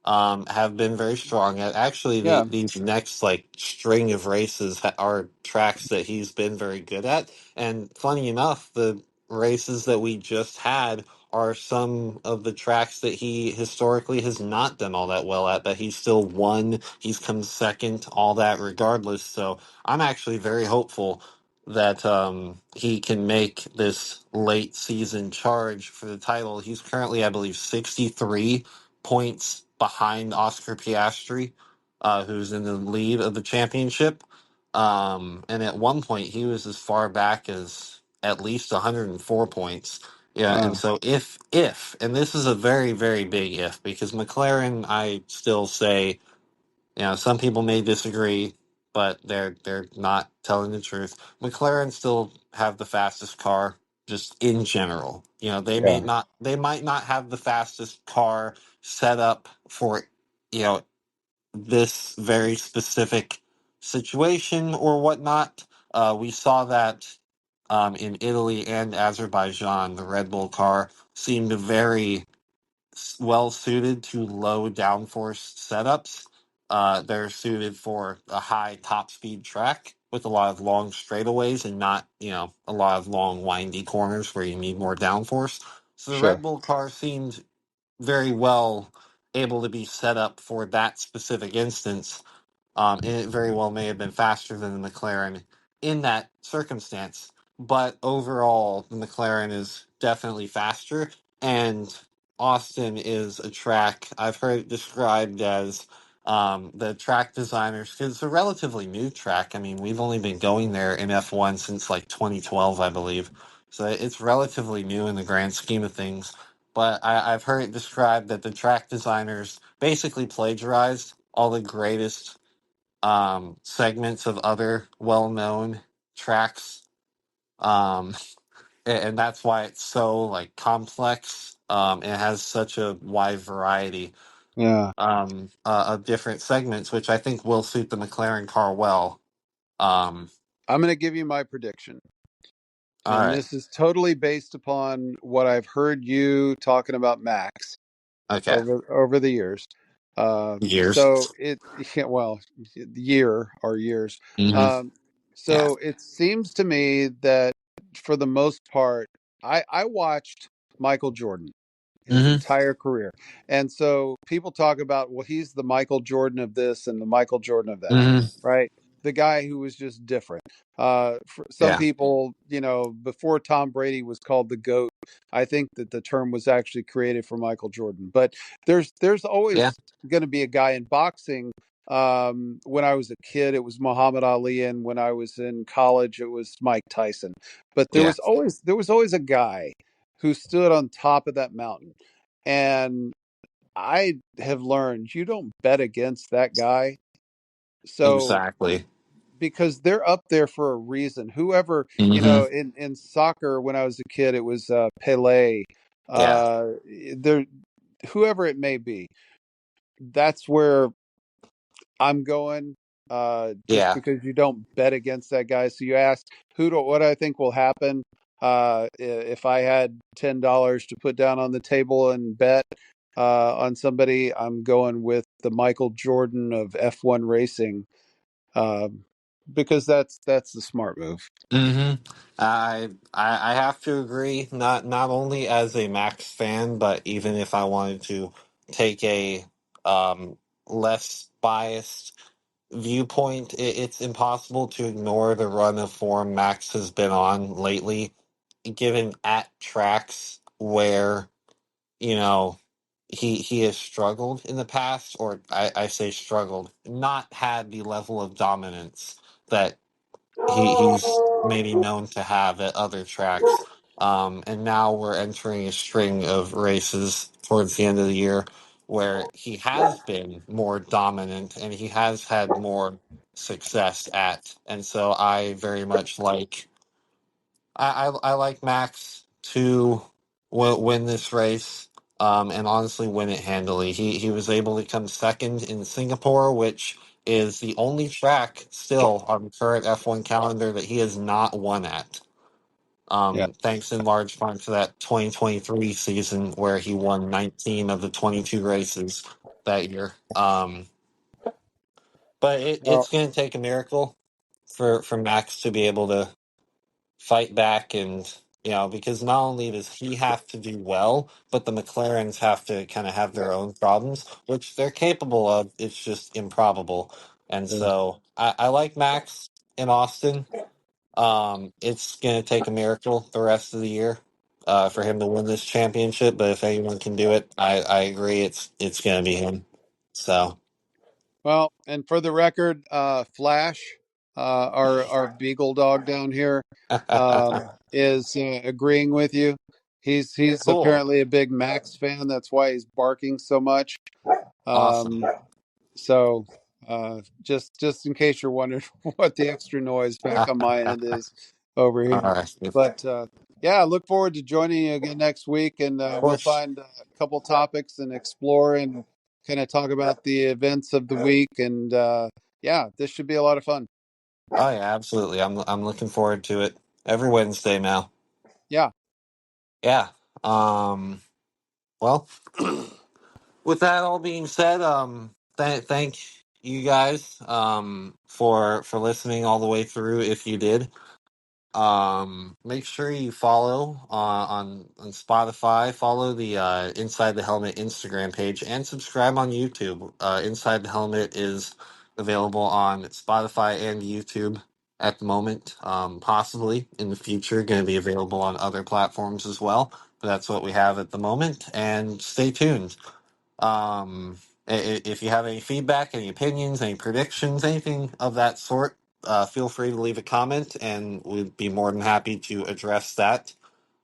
have been very strong at. Actually, yeah, these next like string of races are tracks that he's been very good at. And funny enough, the races that we just had are some of the tracks that he historically has not done all that well at, but he's still won. He's come second, all that regardless. So I'm actually very hopeful that he can make this late season charge for the title. He's currently, I believe, 63 points behind Oscar Piastri, who's in the lead of the championship. And at one point, he was as far back as at least 104 points. Yeah, and uh, so and this is a very, very big if, because McLaren, I still say, some people may disagree, but they're not telling the truth. McLaren still have the fastest car just in general. yeah, They might not have the fastest car set up for, you know, this very specific situation or whatnot. We saw that in Italy and Azerbaijan. The Red Bull car seemed very well suited to low downforce setups. They're suited for a high top speed track with a lot of long straightaways and not, a lot of long windy corners where you need more downforce. So the Sure. Red Bull car seemed very well able to be set up for that specific instance, and it very well may have been faster than the McLaren in that circumstance. But overall, the McLaren is definitely faster, and Austin is a track I've heard it described as the track designers, because it's a relatively new track. I mean, we've only been going there in F1 since like 2012, I believe. So it's relatively new in the grand scheme of things. But I've heard it described that the track designers basically plagiarized all the greatest segments of other well-known tracks, um, and that's why it's so like complex. It has such a wide variety Yeah. of different segments, which I think will suit the McLaren car well. Um, I'm going to give you my prediction. all And right, this is totally based upon what I've heard you talking about Max okay, over the years. years. So it yeah, well, year or years. Hmm. Um, Yeah. so it seems to me that for the most part, I watched Michael Jordan his Hmm. entire career, and so people talk about, well, he's the Michael Jordan of this and the Michael Jordan of that, Hmm. right? The guy who was just different. For some Yeah. people, before Tom Brady was called the GOAT, I think that the term was actually created for Michael Jordan. But there's Yeah. always going to be a guy in boxing. When I was a kid, it was Muhammad Ali, and when I was in college, it was Mike Tyson. But Yeah. there was always a guy who stood on top of that mountain, and I have learned you don't bet against that guy. So Exactly. because they're up there for a reason. Whoever, Hmm. in soccer when I was a kid, it was Pele. Yeah. Uh, there, whoever it may be, that's where I'm going. Just Yeah. because you don't bet against that guy. So you asked what I think will happen if I had $10 to put down on the table and bet on somebody. I'm going with the Michael Jordan of F1 racing, um, because that's the smart move. Hmm. I have to agree. Not only as a Max fan, but even if I wanted to take a um, less biased viewpoint, it's impossible to ignore the run of form Max has been on lately. Given at tracks where you know he has struggled in the past, or I say struggled, not had the level of dominance that he's maybe known to have at other tracks. And now we're entering a string of races towards the end of the year where he has been more dominant and he has had more success at. And so I very much like I like Max to win this race, and honestly win it handily. He was able to come second in Singapore, which is the only track still on the current F1 calendar that he has not won at. Yeah. Thanks in large part to that 2023 season where he won 19 of the 22 races that year. But Well, it's going to take a miracle for Max to be able to fight back, and because not only does he have to do well, but the McLarens have to kind of have their own problems, which they're capable of. It's just improbable. And yeah. so I like Max in Austin. It's going to take a miracle the rest of the year for him to win this championship, but if anyone can do it, I agree it's going to be him. So Well, and for the record, Flash, our beagle dog down here, is agreeing with you. He's cool. apparently a big Max fan. That's why he's barking so much. Awesome. Um, so just in case you're wondering what the extra noise back on my end All is over here, right. Of but yeah, I look forward to joining you again next week, and we'll course. find a couple topics and explore and kind of talk about the events of the week, and Yeah, this should be a lot of fun. Oh yeah, absolutely. I'm looking forward to it every Wednesday now. Yeah. Yeah. Well, with that all being said, thank you guys for listening all the way through. If you did, make sure you follow on Spotify, follow the Inside the Helmet Instagram page, and subscribe on YouTube. Inside the Helmet is available on Spotify and YouTube at the moment. Possibly in the future going to be available on other platforms as well, but that's what we have at the moment. And stay tuned. If you have any feedback, any opinions, any predictions, anything of that sort, feel free to leave a comment, and we'd be more than happy to address that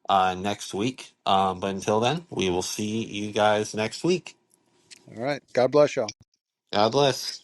next week. But until then, we will see you guys next week. All right. God bless y'all. God bless.